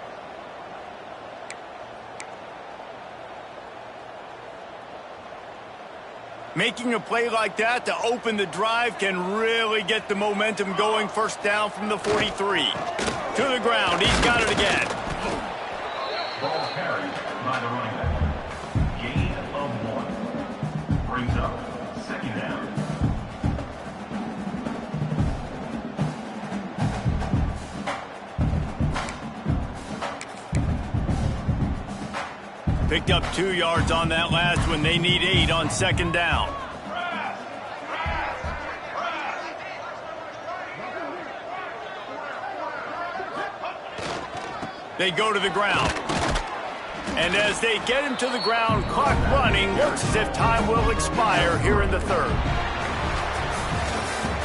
Making a play like that to open the drive can really get the momentum going. First down from the 43. To the ground. He's got it again.
Ball carried by the running back. Gain of 1. Brings up second down.
Picked up 2 yards on that last one. They need 8 on second down. They go to the ground. And as they get him to the ground, clock running, looks as if time will expire here in the 3rd.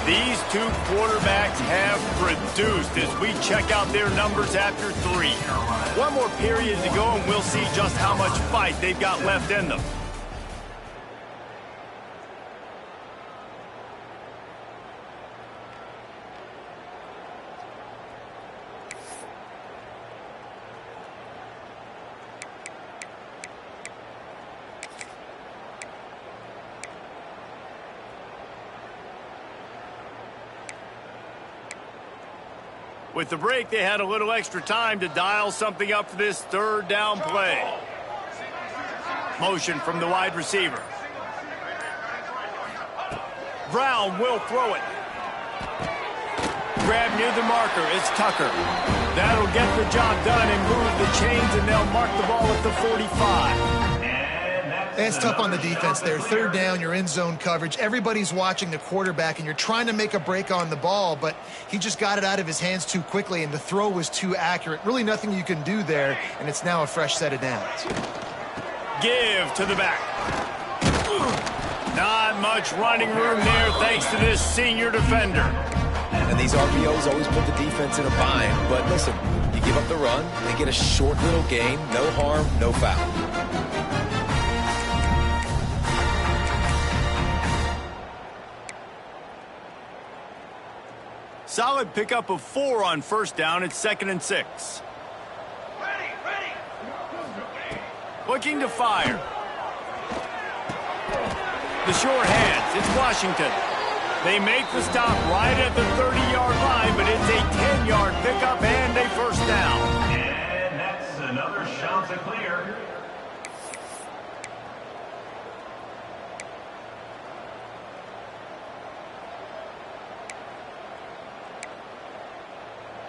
These 2 quarterbacks have produced as we check out their numbers after 3. One more period to go, and we'll see just how much fight they've got left in them. With the break, they had a little extra time to dial something up for this third down play. Motion from the wide receiver. Brown will throw it. Grab near the marker. It's Tucker. That'll get the job done and move the chains, and they'll mark the ball at the 45.
It's tough on the defense there. Third down, you're in zone coverage. Everybody's watching the quarterback, and you're trying to make a break on the ball, but he just got it out of his hands too quickly, and the throw was too accurate. Really nothing you can do there, and it's now a fresh set of downs.
Give to the back. Not much running room there thanks to this senior defender.
And these RPOs always put the defense in a bind. But listen, you give up the run, they get a short little gain, no harm, no foul.
Solid pickup of 4 on first down. It's 2nd and 6.
Ready.
Looking to fire. The short hands. It's Washington. They make the stop right at the 30-yard line, but it's a 10-yard pickup and a first down.
And that's another shot to clear.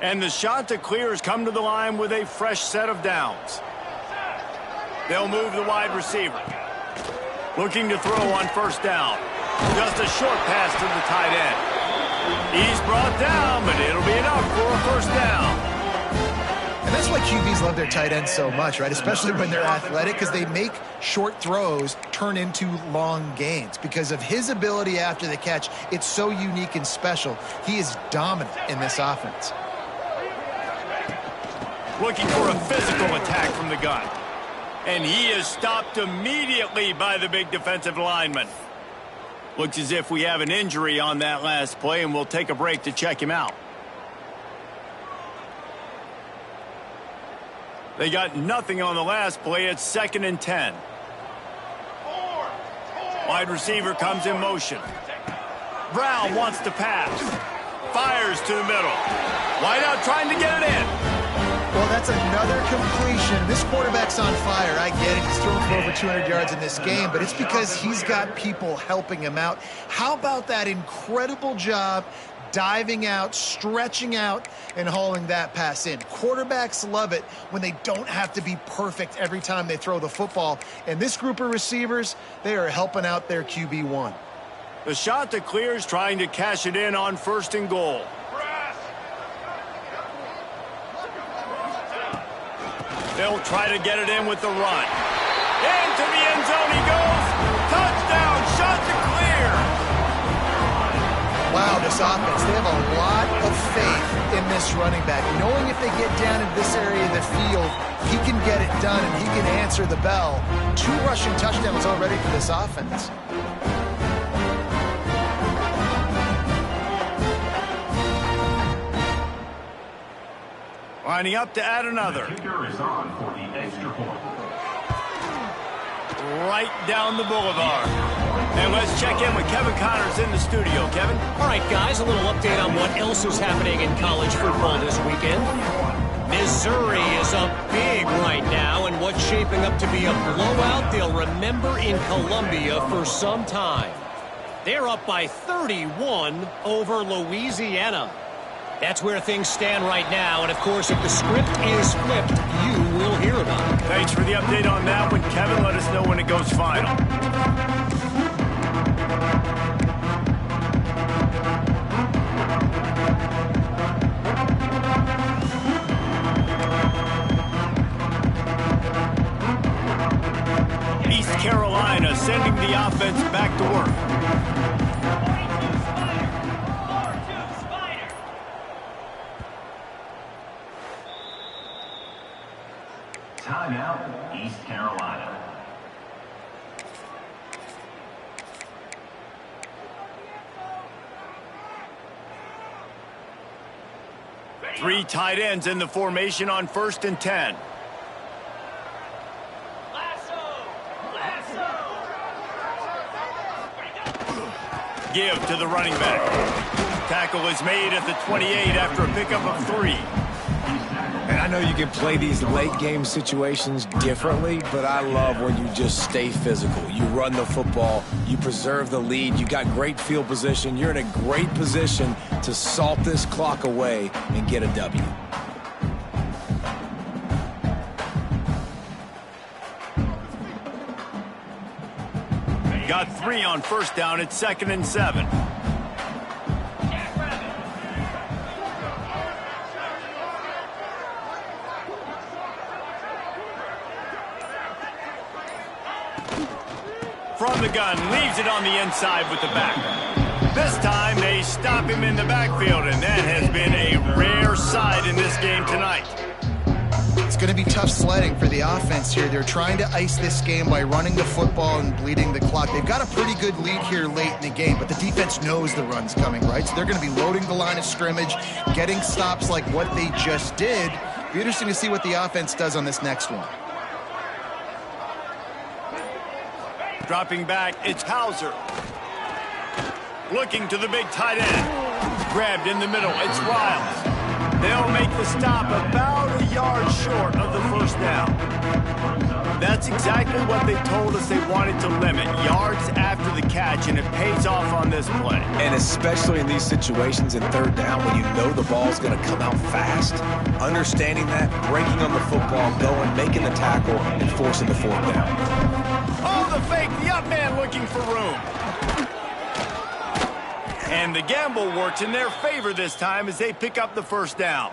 And the shot to clear has come to the line with a fresh set of downs. They'll move the wide receiver. Looking to throw on first down. Just a short pass to the tight end. He's brought down, but it'll be enough for a first down.
And that's why QBs love their tight ends so much, right? Especially when they're athletic, because they make short throws turn into long gains. Because of his ability after the catch, it's so unique and special. He is dominant in this offense.
Looking for a physical attack from the gun. And he is stopped immediately by the big defensive lineman. Looks as if we have an injury on that last play, and we'll take a break to check him out. They got nothing on the last play. It's 2nd and 10. Wide receiver comes in motion. Brown wants to pass. Fires to the middle. Wide out trying to get it in.
Well, that's another completion. This quarterback's on fire. I get it. He's thrown for over 200 yards in this game, but it's because he's got people helping him out. How about that incredible job diving out, stretching out, and hauling that pass in? Quarterbacks love it when they don't have to be perfect every time they throw the football. And this group of receivers, they are helping out their QB1.
The shot to clear is trying to cash it in on 1st and goal. They'll try to get it in with the run. Into the end zone he goes. Touchdown, shot to clear.
Wow, this offense, they have a lot of faith in this running back. Knowing if they get down in this area of the field, he can get it done and he can answer the bell. 2 rushing touchdowns already for this offense.
Lining up to add another.
The kicker is on for the extra point.
Right down the boulevard. And let's check in with Kevin Connors in the studio. Kevin?
All right, guys, a little update on what else is happening in college football this weekend. Missouri is up big right now, and what's shaping up to be a blowout they'll remember in Columbia for some time. They're up by 31 over Louisiana. That's where things stand right now, and of course, if the script is flipped, you will hear about it.
Thanks for the update on that one, Kevin. Let us know when it goes final. East Carolina sending the offense back to work.
Timeout, East Carolina.
Three tight ends in the formation on 1st and 10. give to the running back. Tackle is made at the 28 after a pickup of 3.
And I know you can play these late game situations differently, but I love when you just stay physical. You run the football, you preserve the lead, you got great field position, you're in a great position to salt this clock away and get a W.
Got 3 on first down at 2nd and 7. From the gun, leaves it on the inside with the back. This time they stop him in the backfield, and that has been a rare sight in this game tonight.
It's going to be tough sledding for the offense here. They're trying to ice this game by running the football and bleeding the clock. They've got a pretty good lead here late in the game, but the defense knows the run's coming, right? So they're going to be loading the line of scrimmage, getting stops like what they just did. It'll be interesting to see what the offense does on this next one.
Dropping back, it's Hauser. Looking to the big tight end. Grabbed in the middle, it's Riles. They'll make the stop about a yard short of the first down. That's exactly what they told us they wanted to limit, yards after the catch, and it pays off on this play.
And especially in these situations in third down when you know the ball's going to come out fast, understanding that, breaking on the football, going, making the tackle, and forcing the fourth down.
Oh, the fake, the up man looking for room. And the gamble works in their favor this time as they pick up the first down.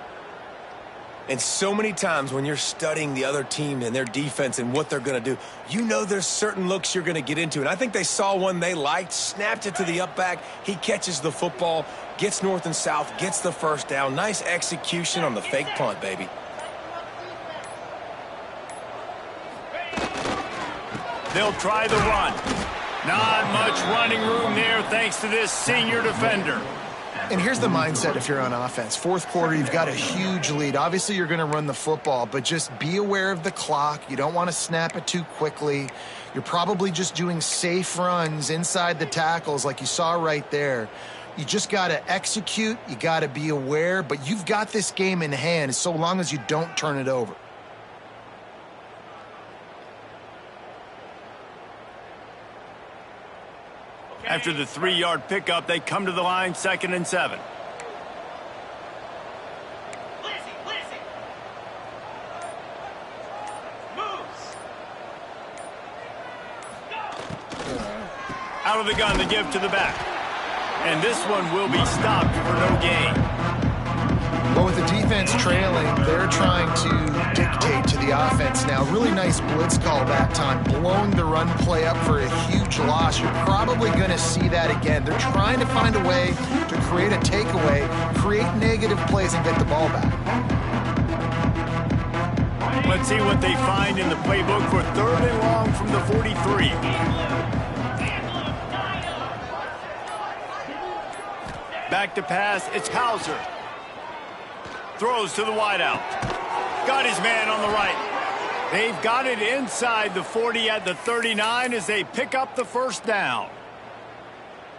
And so many times when you're studying the other team and their defense and what they're going to do, you know there's certain looks you're going to get into. And I think they saw one they liked, snapped it to the up back. He catches the football, gets north and south, gets the first down. Nice execution on the fake punt, baby.
They'll try the run. Not much running room there thanks to this senior defender.
And here's the mindset if you're on offense. Fourth quarter, you've got a huge lead. Obviously, you're going to run the football, but just be aware of the clock. You don't want to snap it too quickly. You're probably just doing safe runs inside the tackles like you saw right there. You just got to execute. You got to be aware, but you've got this game in hand so long as you don't turn it over.
After the 3-yard pickup, they come to the line, 2nd and 7. Out of the gun, the give to the back. And this one will be stopped for no gain.
Well, with the defense trailing, they're trying to dictate to the offense now. Really nice blitz call that time, blowing the run play up for a huge loss. You're probably going to see that again. They're trying to find a way to create a takeaway, create negative plays, and get the ball back.
Let's see what they find in the playbook for 3rd and long from the 43. Back to pass, it's Hauser. Throws to the wideout. Got his man on the right. They've got it inside the 40 at the 39 as they pick up the first down.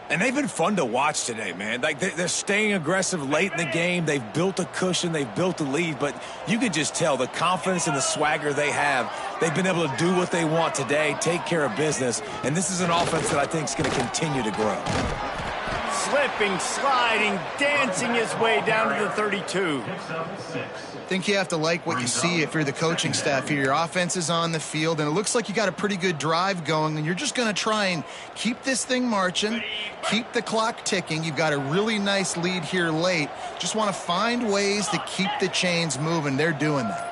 And they've been fun to watch today, man. Like they're staying aggressive late in the game. They've built a cushion. They've built a lead. But you can just tell the confidence and the swagger they have. They've been able to do what they want today, take care of business. And this is an offense that I think is going to continue to grow.
Slipping, sliding, dancing his way down to the 32.
I think you have to like what you see if you're the coaching staff here. Your offense is on the field, and it looks like you got a pretty good drive going, and you're just going to try and keep this thing marching, keep the clock ticking. You've got a really nice lead here late. Just want to find ways to keep the chains moving. They're doing that.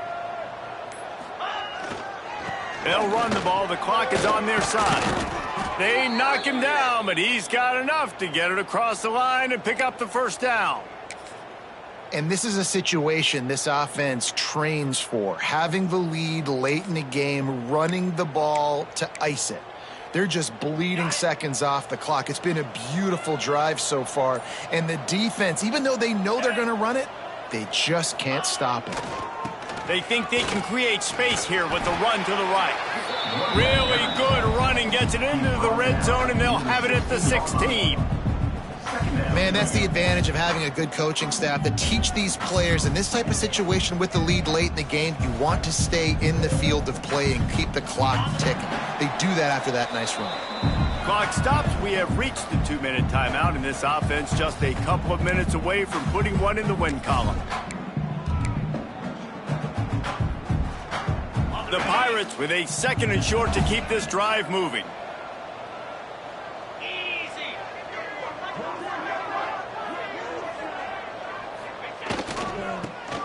They'll run the ball. The clock is on their side. They knock him down, but he's got enough to get it across the line and pick up the first down.
And this is a situation this offense trains for, having the lead late in the game, running the ball to ice it. They're just bleeding seconds off the clock. It's been a beautiful drive so far. And the defense, even though they know they're going to run it, they just can't stop it.
They think they can create space here with the run to the right. Really good running, gets it into the red zone, and they'll have it at the 16.
Man, that's the advantage of having a good coaching staff that teach these players in this type of situation with the lead late in the game. You want to stay in the field of play and keep the clock ticking. They do that after that nice run.
Clock stops. We have reached the 2-minute timeout, and this offense just a couple of minutes away from putting one in the win column. The Pirates with a 2nd and short to keep this drive moving.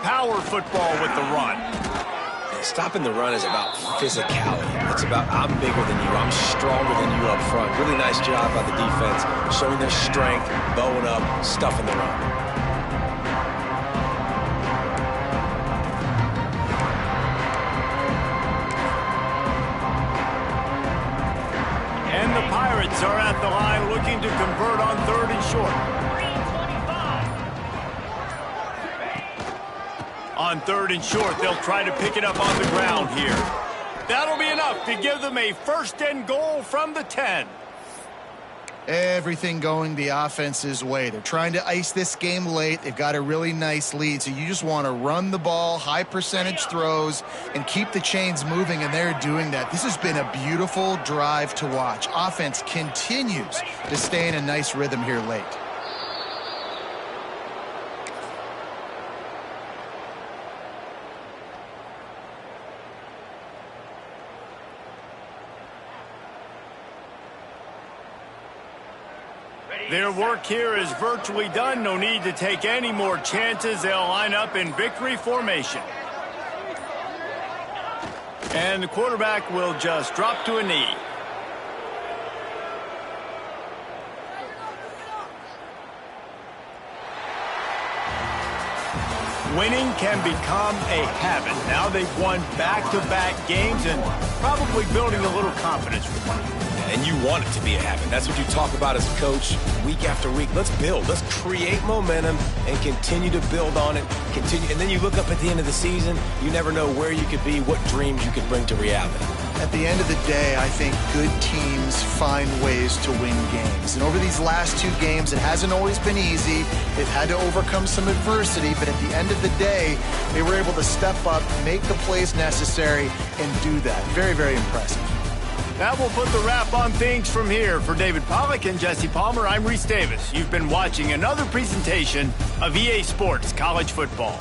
Power football with the run.
Stopping the run is about physicality. It's about I'm bigger than you, I'm stronger than you up front. Really nice job by the defense, showing their strength, bowing up, stuffing the run.
And the Pirates are at the line looking to convert on 3rd and short. On 3rd and short, they'll try to pick it up on the ground here. That'll be enough to give them a 1st and goal from the 10.
Everything going the offense's way. They're trying to ice this game late. They've got a really nice lead, so you just want to run the ball, high percentage throws, and keep the chains moving, and they're doing that. This has been a beautiful drive to watch. Offense continues to stay in a nice rhythm here late.
Their work here is virtually done. No need to take any more chances. They'll line up in victory formation. And the quarterback will just drop to a knee. Winning can become a habit. Now they've won back-to-back games and probably building a little confidence for them.
And you want it to be a habit. That's what you talk about as a coach week after week. Let's build. Let's create momentum and continue to build on it. Continue, and then you look up at the end of the season, you never know where you could be, what dreams you could bring to reality.
At the end of the day, I think good teams find ways to win games. And over these last 2 games, it hasn't always been easy. They've had to overcome some adversity, but at the end of the day, they were able to step up, make the plays necessary, and do that. Very, very impressive.
That will put the wrap on things from here. For David Pollack and Jesse Palmer, I'm Reese Davis. You've been watching another presentation of EA Sports College Football.